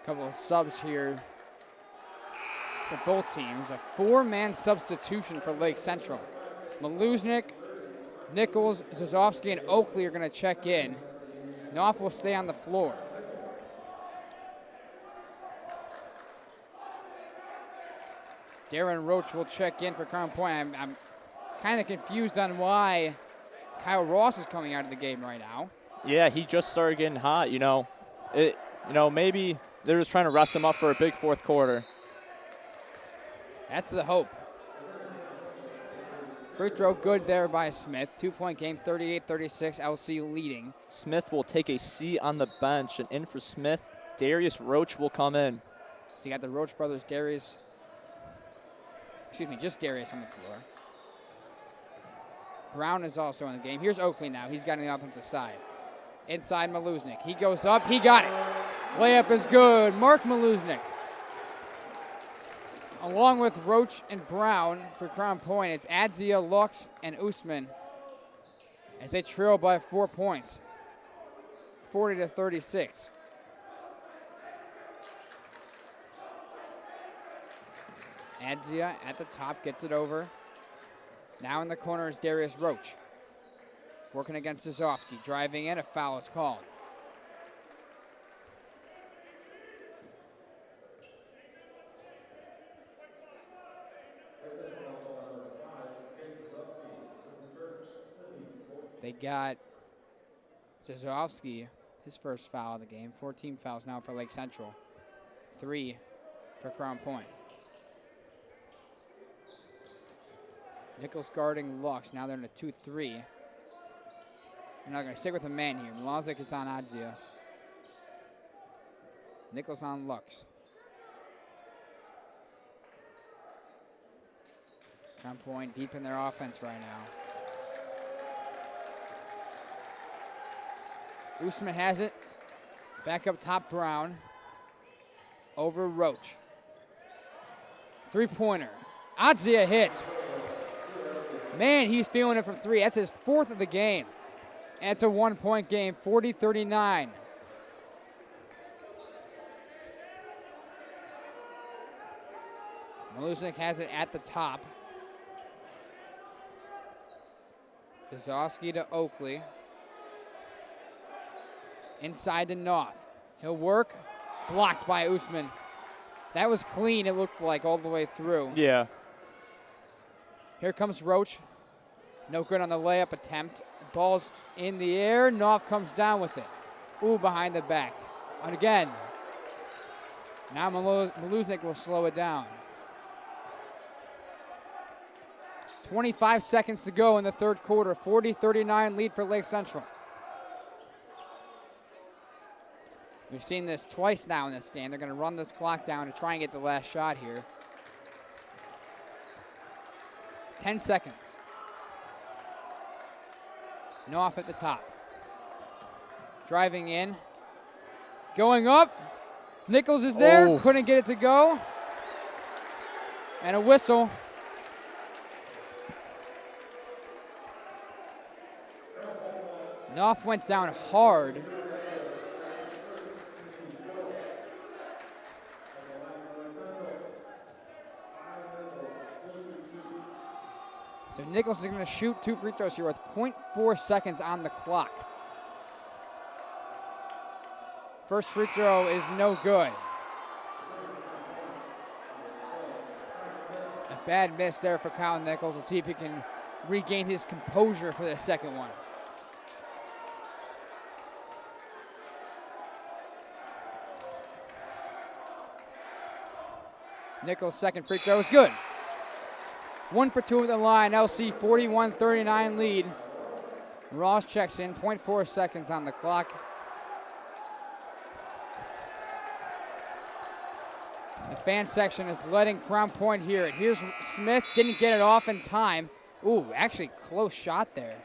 A couple of subs here for both teams. A 4-man substitution for Lake Central. Maluznik, Nichols, Zazovsky, and Oakley are going to check in. Knopf will stay on the floor. Darren Roach will check in for Crown Point. I'm kind of confused on why Kyle Ross is coming out of the game right now. Yeah, he just started getting hot. Maybe they're just trying to rest him up for a big fourth quarter. That's the hope. Free throw good there by Smith. 2-point game, 38-36, LC leading. Smith will take a seat on the bench, and in for Smith, Darius Roach will come in. So you got the Roach brothers, just Darius on the floor. Brown is also in the game. Here's Oakley now. He's got on the offensive side. Inside Maluznik. He goes up. He got it. Layup is good. Mark Maluznik. Along with Roach and Brown for Crown Point, it's Adzia, Lux, and Usman as they trail by 4 points, 40-36. Adzia at the top gets it over. Now in the corner is Darius Roach. Working against Zazovsky. Driving in, a foul is called. They got Zazovsky, his first foul of the game. 14 fouls now for Lake Central. 3 for Crown Point. Nichols guarding Lux. Now they're in a 2-3. They're not going to stick with a man here. Mlazic is on Adzia. Nichols on Lux. Crown Point deep in their offense right now. Usman has it. Back up top, Brown. Over Roach. Three-pointer. Adzia hits. Man, he's feeling it from 3. That's his 4th of the game. And it's a 1-point game, 40-39. Maluznik has it at the top. Zazowski to Oakley. Inside to Knopf. He'll work. Blocked by Usman. That was clean, it looked like, all the way through. Yeah. Here comes Roach. No good on the layup attempt. Ball's in the air. Knopf comes down with it. Ooh, behind the back. And again. Now Maluznik will slow it down. 25 seconds to go in the third quarter. 40-39 lead for Lake Central. We've seen this twice now in this game. They're going to run this clock down to try and get the last shot here. 10 seconds. Knopf at the top. Driving in. Going up. Nichols is there. Oh. Couldn't get it to go. And a whistle. Knopf went down hard. So Nichols is going to shoot 2 free throws here with 0.4 seconds on the clock. First free throw is no good. A bad miss there for Kyle Nichols. Let's see if he can regain his composure for the second one. Nichols' second free throw is good. 1 for 2 at the line. LC 41-39 lead. Ross checks in. 0.4 seconds on the clock. The fan section is letting Crown Point hear it. Here's Smith. Didn't get it off in time. Ooh, actually close shot there.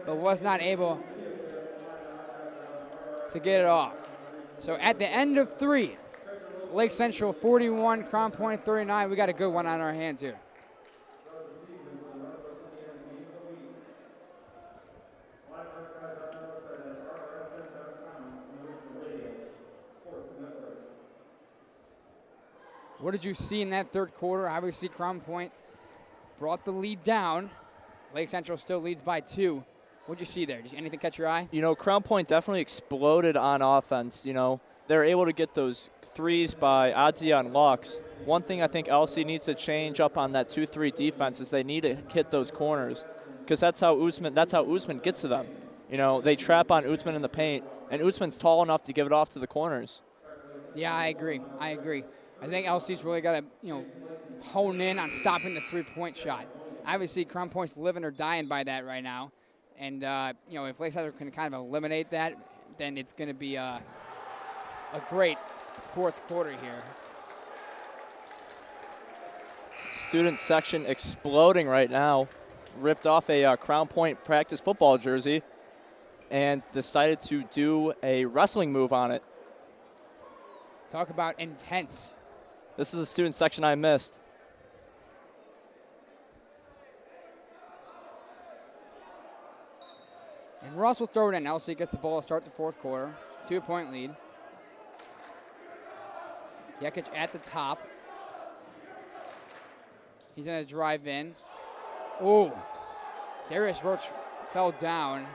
But was not able to get it off. So at the end of 3, Lake Central 41, Crown Point 39. We got a good one on our hands here. What did you see in that third quarter? Obviously, Crown Point brought the lead down. Lake Central still leads by 2. What did you see there? Did anything catch your eye? You know, Crown Point definitely exploded on offense. You know, they're able to get those threes by Adzia and Lux. One thing I think LC needs to change up on that 2-3 defense is they need to hit those corners, because that's how Usman gets to them. You know, they trap on Usman in the paint, and Usman's tall enough to give it off to the corners. Yeah, I agree. I think LC's really got to, hone in on stopping the three-point shot. Obviously, Crown Point's living or dying by that right now. And, if Lake Central can kind of eliminate that, then it's going to be a great fourth quarter here. Student section exploding right now. Ripped off a Crown Point practice football jersey. and decided to do a wrestling move on it. Talk about intense. This is a student section I missed. And Ross will throw it in. LC gets the ball to start the fourth quarter. 2-point lead. Winiecki at the top. He's going to drive in. Oh, Darius Roach fell down.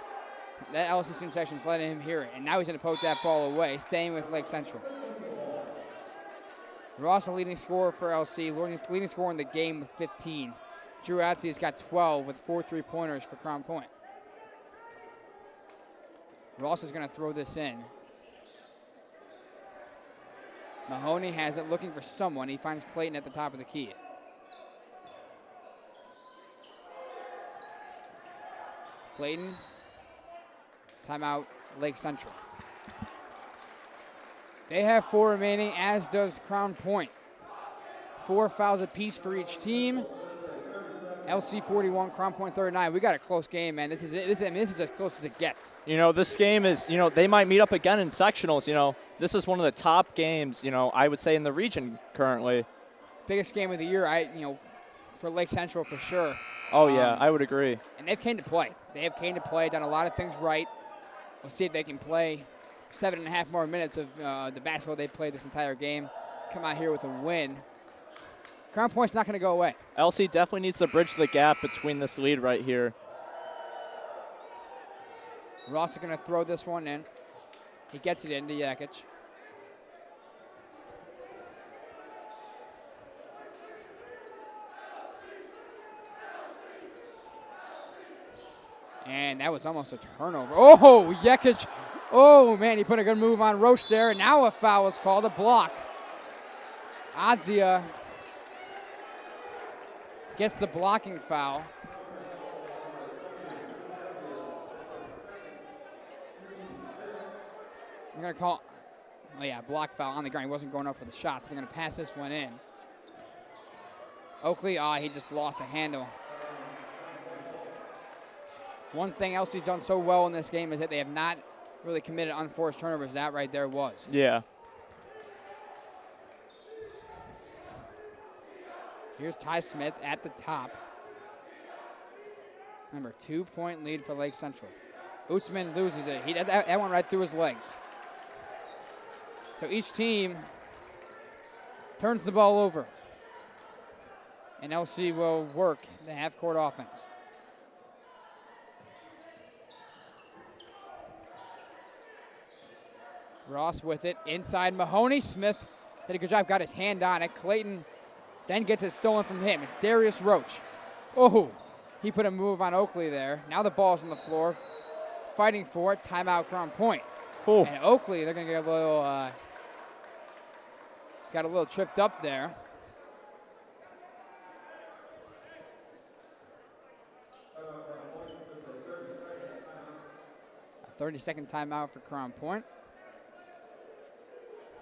That LC student section is letting him hear it. And now he's going to poke that ball away, staying with Lake Central. Ross, the leading scorer for LC, leading scorer in the game with 15. Drew Adzia's got 12 with 4 3-pointers for Crown Point. Ross is going to throw this in. Mahoney has it, looking for someone. He finds Clayton at the top of the key. Clayton, timeout, Lake Central. They have 4 remaining, as does Crown Point. 4 fouls apiece for each team. LC 41, Crown Point 39. We got a close game, man. This is as close as it gets. This game is, they might meet up again in sectionals. This is one of the top games, I would say in the region currently. Biggest game of the year, for Lake Central for sure. Oh, yeah, I would agree. And they've came to play. Done a lot of things right. We'll see if they can play 7.5 more minutes of the basketball they played this entire game. Come out here with a win. Crown Point's not going to go away. LC definitely needs to bridge the gap between this lead right here. Ross is going to throw this one in. He gets it into Winiecki. And that was almost a turnover. Oh, Winiecki. Oh, man, he put a good move on Roach there. And now a foul is called, a block. Adzia gets the blocking foul. I'm going to call, block foul on the ground. He wasn't going up for the shot, so they're going to pass this one in. Oakley, he just lost a handle. One thing LC's done so well in this game is that they have not really committed unforced turnovers. That right there was. Yeah. Here's Ty Smith at the top. Remember, 2-point lead for Lake Central. Usman loses it. That went right through his legs. So each team turns the ball over. And LC will work the half-court offense. Ross with it. Inside Mahoney. Smith did a good job. Got his hand on it. Clayton then gets it stolen from him. It's Darius Roach. Oh, he put a move on Oakley there. Now the ball's on the floor. Fighting for it. Timeout, Crown Point. Oh. And Oakley, they're going to get a little, got a little tripped up there. A 30-second timeout for Crown Point.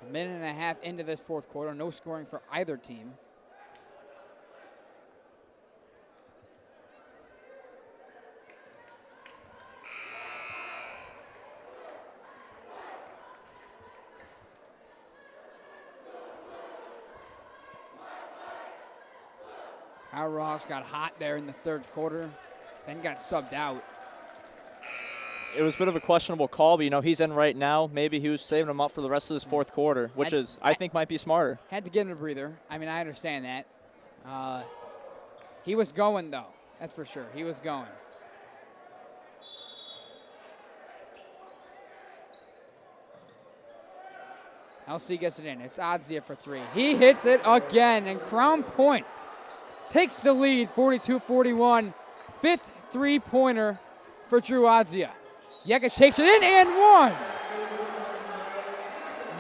A minute and a half into this fourth quarter. No scoring for either team. Kyle Ross got hot there in the third quarter, then got subbed out. It was a bit of a questionable call, but, he's in right now. Maybe he was saving him up for the rest of this fourth quarter, which I think might be smarter. Had to give him a breather. I understand that. He was going, though. That's for sure. He was going. LC gets it in. It's Adzia for 3. He hits it again, and Crown Point takes the lead, 42-41. 5th three-pointer for Drew Adzia. Winiecki takes it in and one.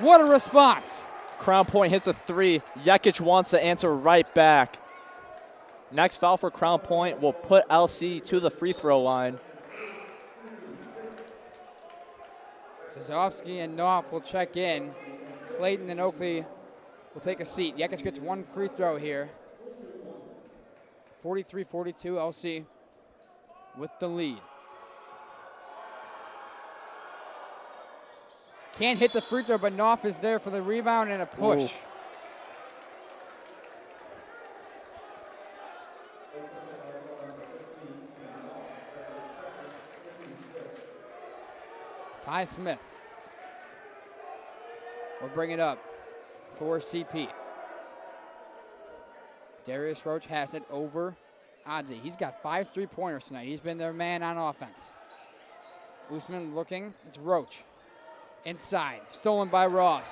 What a response. Crown Point hits a 3. Winiecki wants to answer right back. Next foul for Crown Point will put LC to the free throw line. Sazovsky and Knopf will check in. Clayton and Oakley will take a seat. Winiecki gets one free throw here. 43-42, LC with the lead. Can't hit the free throw, but Knopf is there for the rebound and a push. Ooh. Ty Smith will bring it up for CP. Darius Roach has it over Oddsy. He's got 5 3-pointers tonight. He's been their man on offense. Usman looking. It's Roach. Inside. Stolen by Ross.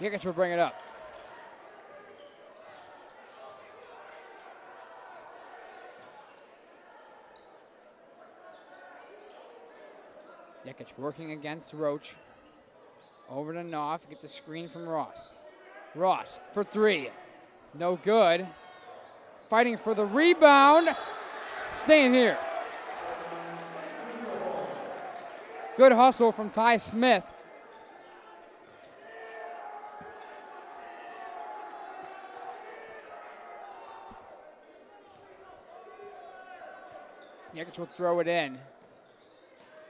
Jikic will bring it up. Jikic working against Roach. Over to Knopf. Get the screen from Ross. Ross for 3. No good. Fighting for the rebound. Staying here. Good hustle from Ty Smith. Jikic will throw it in.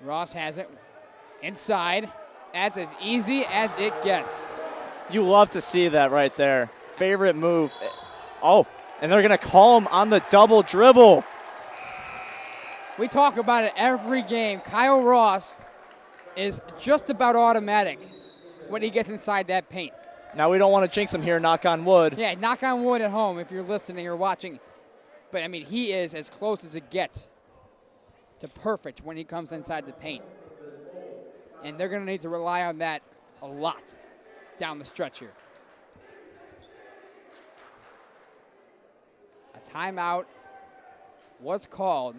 Ross has it. Inside. That's as easy as it gets. You love to see that right there. Favorite move. Oh, and they're going to call him on the double dribble. We talk about it every game. Kyle Ross is just about automatic when he gets inside that paint. Now we don't want to jinx him here, knock on wood. Yeah, knock on wood at home if you're listening or watching. But, I mean, he is as close as it gets to perfect when he comes inside the paint. And they're going to need to rely on that a lot down the stretch here. A timeout was called.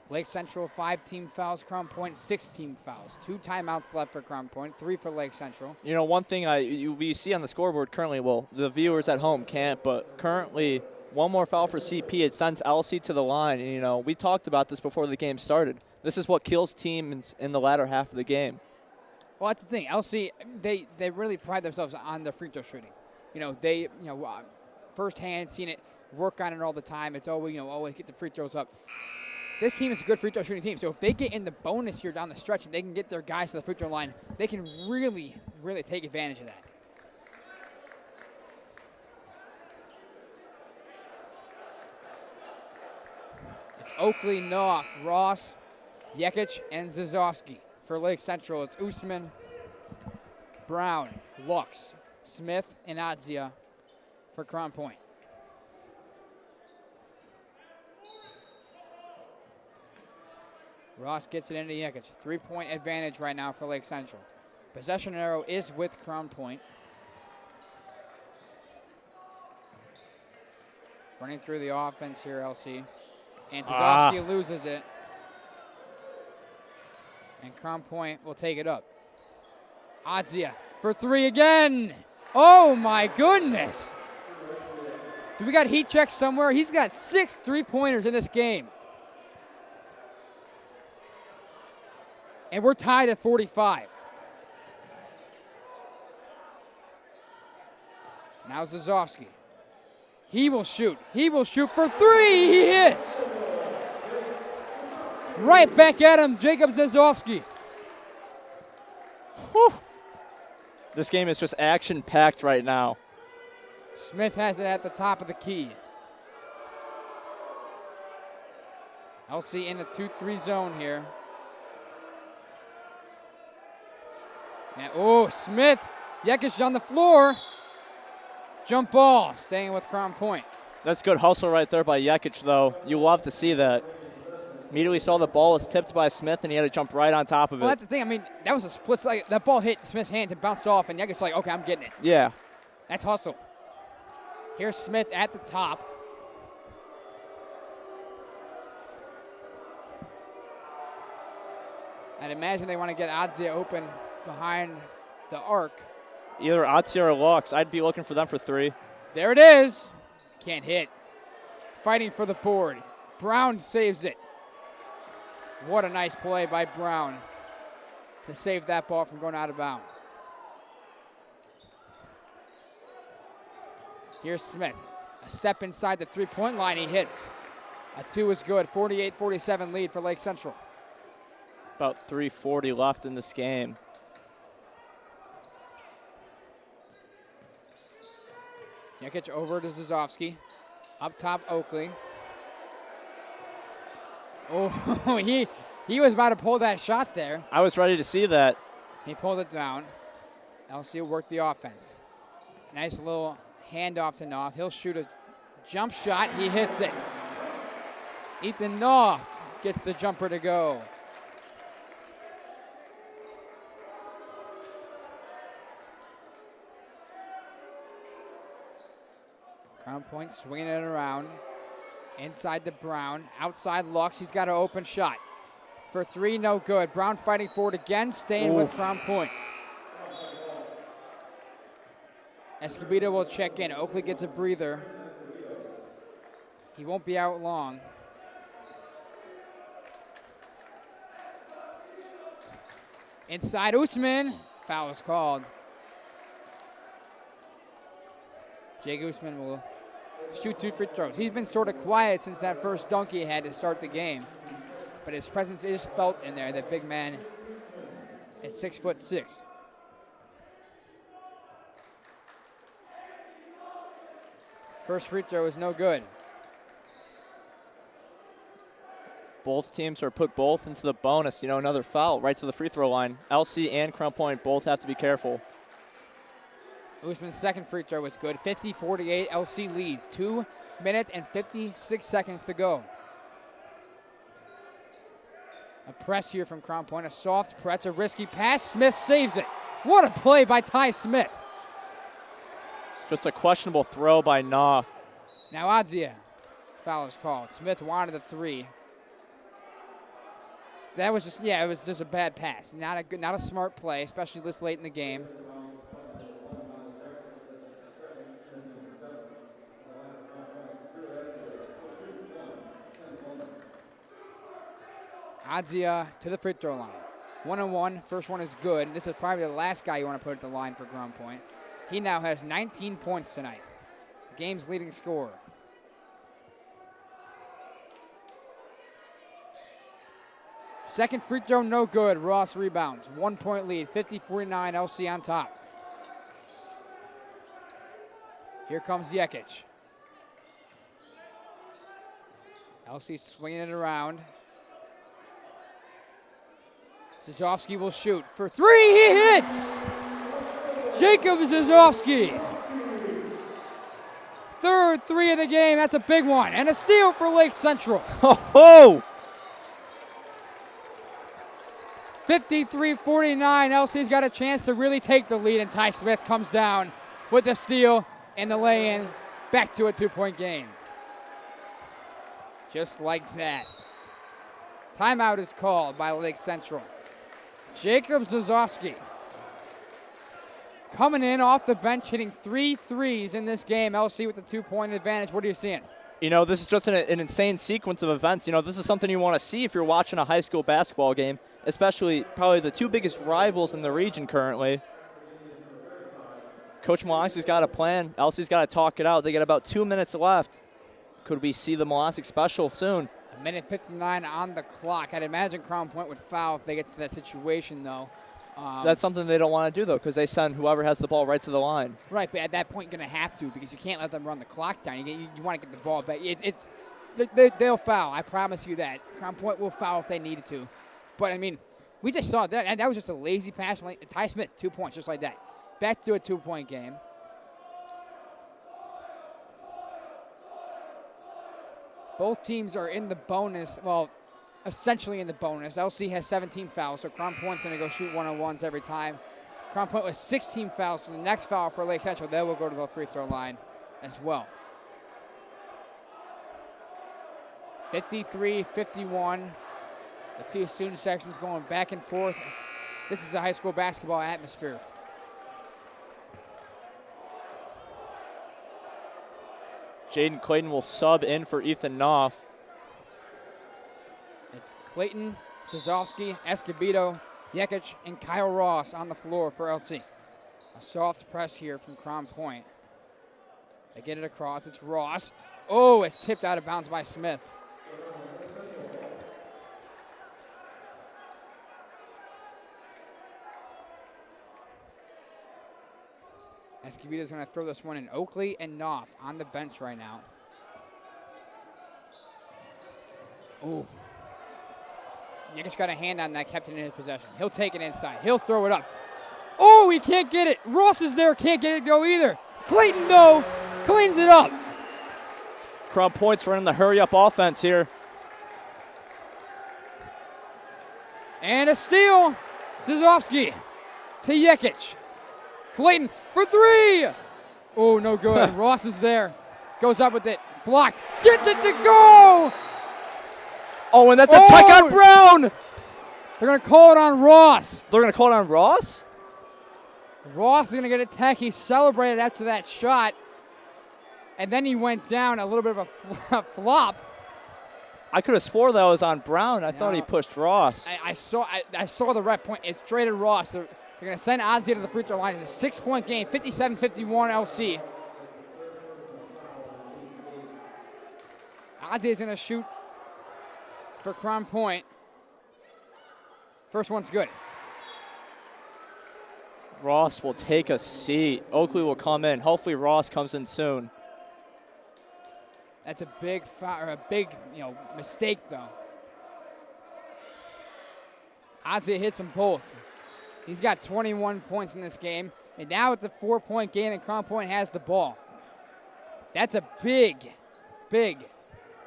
Lake Central, 5 team fouls. Crown Point, 6 team fouls. 2 timeouts left for Crown Point, 3 for Lake Central. You know, one thing we see on the scoreboard currently, well, the viewers at home can't, but currently one more foul for CP. It sends LC to the line. And, you know, we talked about this before the game started. This is what kills teams in the latter half of the game. Well, that's the thing. LC, they really pride themselves on their free throw shooting. You know, they, firsthand seen it, work on it all the time. It's always, always get the free throws up. This team is a good free throw shooting team. So if they get in the bonus here down the stretch and they can get their guys to the free throw line, they can really, really take advantage of that. It's Oakley, Knopf, Ross, Jikic, and Zazovsky. For Lake Central, it's Usman, Brown, Lux, Smith, and Adzia for Crown Point. Ross gets it into Jikic. 3-point advantage right now for Lake Central. Possession arrow is with Crown Point. Running through the offense here, LC. And Zazovsky loses it. And Crown Point will take it up. Adzia for 3 again. Oh, my goodness. Do we got heat checks somewhere? He's got 6 3-pointers in this game. And we're tied at 45. Now Zazovsky. He will shoot. He will shoot for 3. He hits. Right back at him, Jacob Zazovsky. Whew. This game is just action-packed right now. Smith has it at the top of the key. LC in the 2-3 zone here. And, Smith. Jikic on the floor. Jump ball, staying with Crown Point. That's good hustle right there by Jikic, though. You love to see that. Immediately saw the ball was tipped by Smith, and he had to jump right on top of it. Well, that's the thing. I mean, that was a split. That ball hit Smith's hands and bounced off, and Jikic's like, okay, I'm getting it. Yeah. That's hustle. Here's Smith at the top. I'd imagine they want to get Adzia open behind the arc. Either Adzia or Lux. I'd be looking for them for 3. There it is. Can't hit. Fighting for the board. Brown saves it. What a nice play by Brown to save that ball from going out of bounds. Here's Smith. A step inside the 3-point line. He hits. A 2 is good. 48-47 lead for Lake Central. About 3:40 left in this game. Winiecki over to Zazovsky. Up top, Oakley. Oh, he was about to pull that shot there. I was ready to see that. He pulled it down. LC will work the offense. Nice little handoff to Knopf. He'll shoot a jump shot. He hits it. Ethan Knopf gets the jumper to go. Crown Point swinging it around. Inside to Brown. Outside Lux. He's got an open shot. For three, no good. Brown fighting for it again, staying with Crown Point. Escobedo will check in. Oakley gets a breather. He won't be out long. Inside Usman. Foul is called. Jake Usman will shoot 2 free throws. He's been sort of quiet since that first dunk he had to start the game. But his presence is felt in there, that big man at 6'6". First free throw is no good. Both teams are put both into the bonus. You know, another foul right to the free throw line. LC and Crown Point both have to be careful. Usman's second free throw was good. 50-48, LC leads. 2 minutes and 56 seconds to go. A press here from Crown Point. A soft press, a risky pass. Smith saves it. What a play by Ty Smith. Just a questionable throw by Knopf. Now Adzia. Foul is called. Smith wanted the three. That was just, it was just a bad pass. Not a smart play, especially this late in the game. Adzia to the free throw line. 1-on-1, first one is good. This is probably the last guy you want to put at the line for Crown Point. He now has 19 points tonight. Game's leading scorer. Second free throw, no good. Ross rebounds. 1 point lead, 50-49, LC on top. Here comes Winiecki. LC swinging it around. Zazovsky will shoot for three. He hits! Jacob Zazovsky. Third three of the game. That's a big one. And a steal for Lake Central. Ho-ho! 53-49. LC's got a chance to really take the lead, and Ty Smith comes down with the steal and the lay-in. Back to a 2-point game. Just like that. Timeout is called by Lake Central. Jacob Zazovsky coming in off the bench, hitting 3 threes in this game. LC with the 2-point advantage. What are you seeing? You know, this is just an insane sequence of events. You know, this is something you want to see if you're watching a high school basketball game, especially probably the two biggest rivals in the region currently. Coach Molaski's got a plan. LC's got to talk it out. They got about 2 minutes left. Could we see the Molaski special soon? 1:59 on the clock. I'd imagine Crown Point would foul if they get to that situation, though. That's something they don't want to do, though, because they send whoever has the ball right to the line. Right, but at that point, you're going to have to, because you can't let them run the clock down. You want to get the ball back. They'll foul. I promise you that. Crown Point will foul if they needed to. But, I mean, we just saw that. And that was just a lazy pass. Ty Smith, 2 points, just like that. Back to a 2-point game. Both teams are in the bonus, well, essentially in the bonus. LC has 17 fouls, so Crown Point's going to go shoot 1-on-1s every time. Crown Point with 16 fouls, so the next foul for Lake Central, they will go to the free throw line as well. 53-51. The two student sections going back and forth. This is a high school basketball atmosphere. Jaden Clayton will sub in for Ethan Knopf. It's Clayton, Zazovsky, Escobedo, Winiecki, and Kyle Ross on the floor for LC. A soft press here from Crown Point. They get it across. It's Ross. Oh, it's tipped out of bounds by Smith. Escobedo's going to throw this one in. Oakley and Knopf on the bench right now. Ooh. Winiecki got a hand on that, kept it in his possession. He'll take it inside. He'll throw it up. Oh, he can't get it. Ross is there, can't get it to go either. Clayton, though, cleans it up. Crown Point's running the hurry-up offense here. And a steal. Zizovsky to Winiecki. Clayton for three. Oh, no good. Ross is there. Goes up with it. Blocked. Gets it to go. Oh, and that's a tech on Brown. They're going to call it on Ross. They're going to call it on Ross? Ross is going to get a tech. He celebrated after that shot. And then he went down, a little bit of a flop. I could have swore that was on Brown. I thought he pushed Ross. I saw the ref point. It's straight at Ross. They're going to send Adzia to the free throw line. It's a 6-point game, 57-51 LC. Adzia is going to shoot for Crown Point. First one's good. Ross will take a seat. Oakley will come in. Hopefully Ross comes in soon. That's a big mistake, though. Adzia hits them both. He's got 21 points in this game, and now it's a 4-point game, and Crown Point has the ball. That's a big, big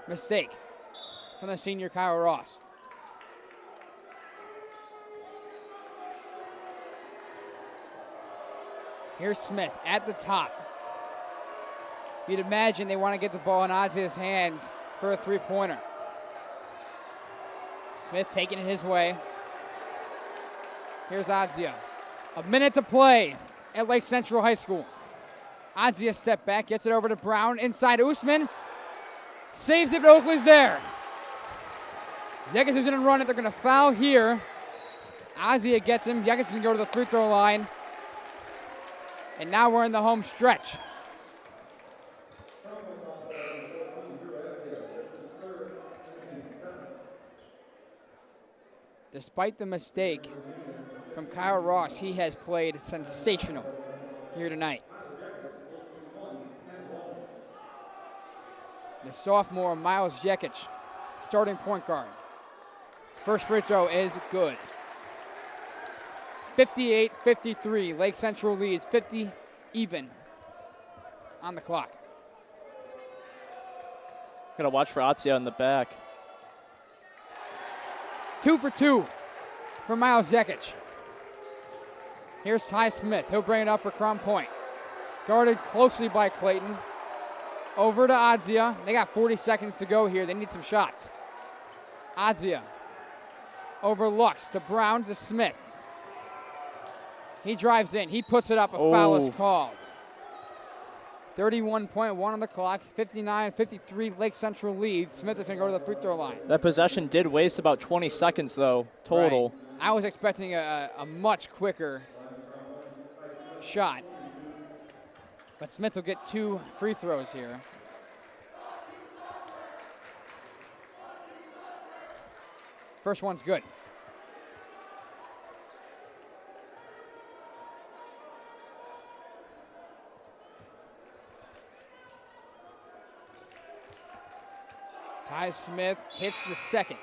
mistake from the senior Kyle Ross. Here's Smith at the top. You'd imagine they want to get the ball in Adzia's hands for a three-pointer. Smith taking it his way. Here's Adzia. A minute to play at Lake Central High School. Adzia step back, gets it over to Brown. Inside Usman. Saves it, but Oakley's there. Winiecki is going to run it. They're going to foul here. Adzia gets him. Winiecki is going to go to the free throw line. And now we're in the home stretch. Despite the mistake from Kyle Ross, he has played sensational here tonight. The sophomore, Miles Winiecki, starting point guard. First free throw is good. 58-53, Lake Central leads 50 even on the clock. Gotta watch for Adzia in the back. 2 for 2 for Miles Winiecki. Here's Ty Smith. He'll bring it up for Crown Point. Guarded closely by Clayton. Over to Adzia. They got 40 seconds to go here. They need some shots. Adzia overlooks to Brown to Smith. He drives in. He puts it up. A foul is called. 31.1 on the clock. 59-53 Lake Central leads. Smith is going to go to the free throw line. That possession did waste about 20 seconds, though, total. Right. I was expecting a much quicker shot. But Smith will get 2 free throws here. First one's good. Ty Smith hits the second.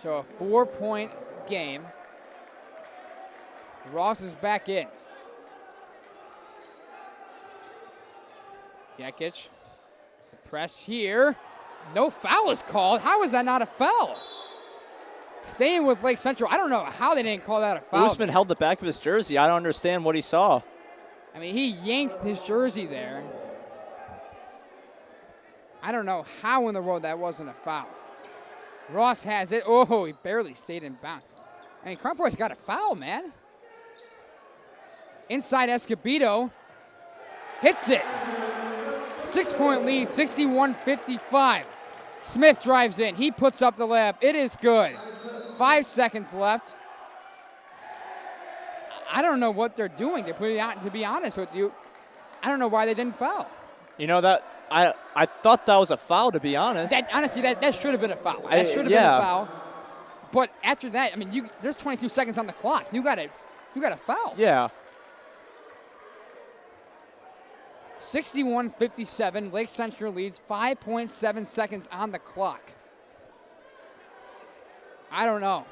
So a 4-point game. Ross is back in. Winiecki. Press here. No foul is called. How is that not a foul? Staying with Lake Central. I don't know how they didn't call that a foul. Usman held the back of his jersey. I don't understand what he saw. I mean, he yanked his jersey there. I don't know how in the world that wasn't a foul. Ross has it. Oh, he barely stayed in bounds. I mean, Crown Point's got a foul, man. Inside Escobedo. Hits it. 6-point lead, 61-55. Smith drives in. He puts up the layup. It is good. 5 seconds left. I don't know what they're doing, to be honest with you. I don't know why they didn't foul. You know, that I thought that was a foul, to be honest. Honestly, that should have been a foul. That should have been a foul. But after that, I mean, there's 22 seconds on the clock. You got a foul. Yeah. 61-57. Lake Central leads. 5.7 seconds on the clock. I don't know.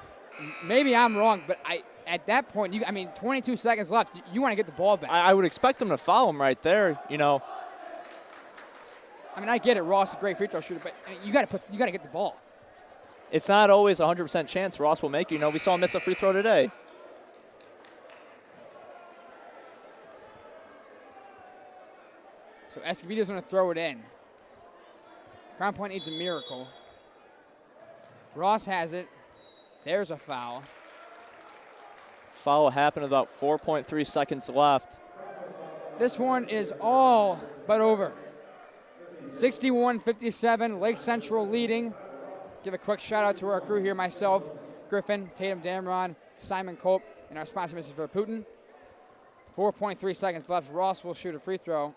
Maybe I'm wrong, but at that point, 22 seconds left. You want to get the ball back. I would expect them to foul him right there, you know. I get it. Ross is a great free throw shooter, but you got to get the ball. It's not always a 100% chance Ross will make it. You know, we saw him miss a free throw today. So Escobedo's going to throw it in. Crown Point needs a miracle. Ross has it. There's a foul. Foul happened about 4.3 seconds left. This one is all but over. 61-57, Lake Central leading. Give a quick shout out to our crew here, myself, Griffin, Tatumn, Damron, Simon Culp, and our sponsor, Mrs. Verputin. 4.3 seconds left. Ross will shoot a free throw.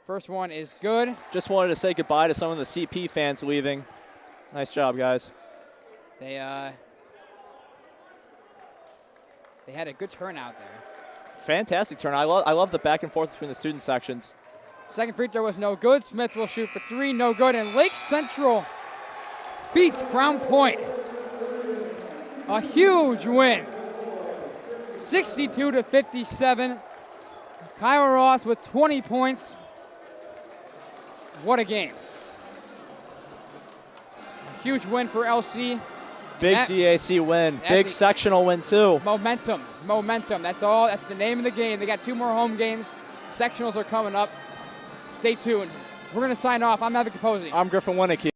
First one is good. Just wanted to say goodbye to some of the CP fans leaving. Nice job, guys. They had a good turnout there. Fantastic turn. I love the back and forth between the student sections. Second free throw was no good. Smith will shoot for three, no good. And Lake Central beats Crown Point. A huge win. 62-57. Kyle Ross with 20 points. What a game. A huge win for LC. Big DAC win. Big sectional win, too. Momentum. That's all. That's the name of the game. They got 2 more home games. Sectionals are coming up. Stay tuned. We're going to sign off. I'm Evan Caposey. I'm Griffin Winiecki.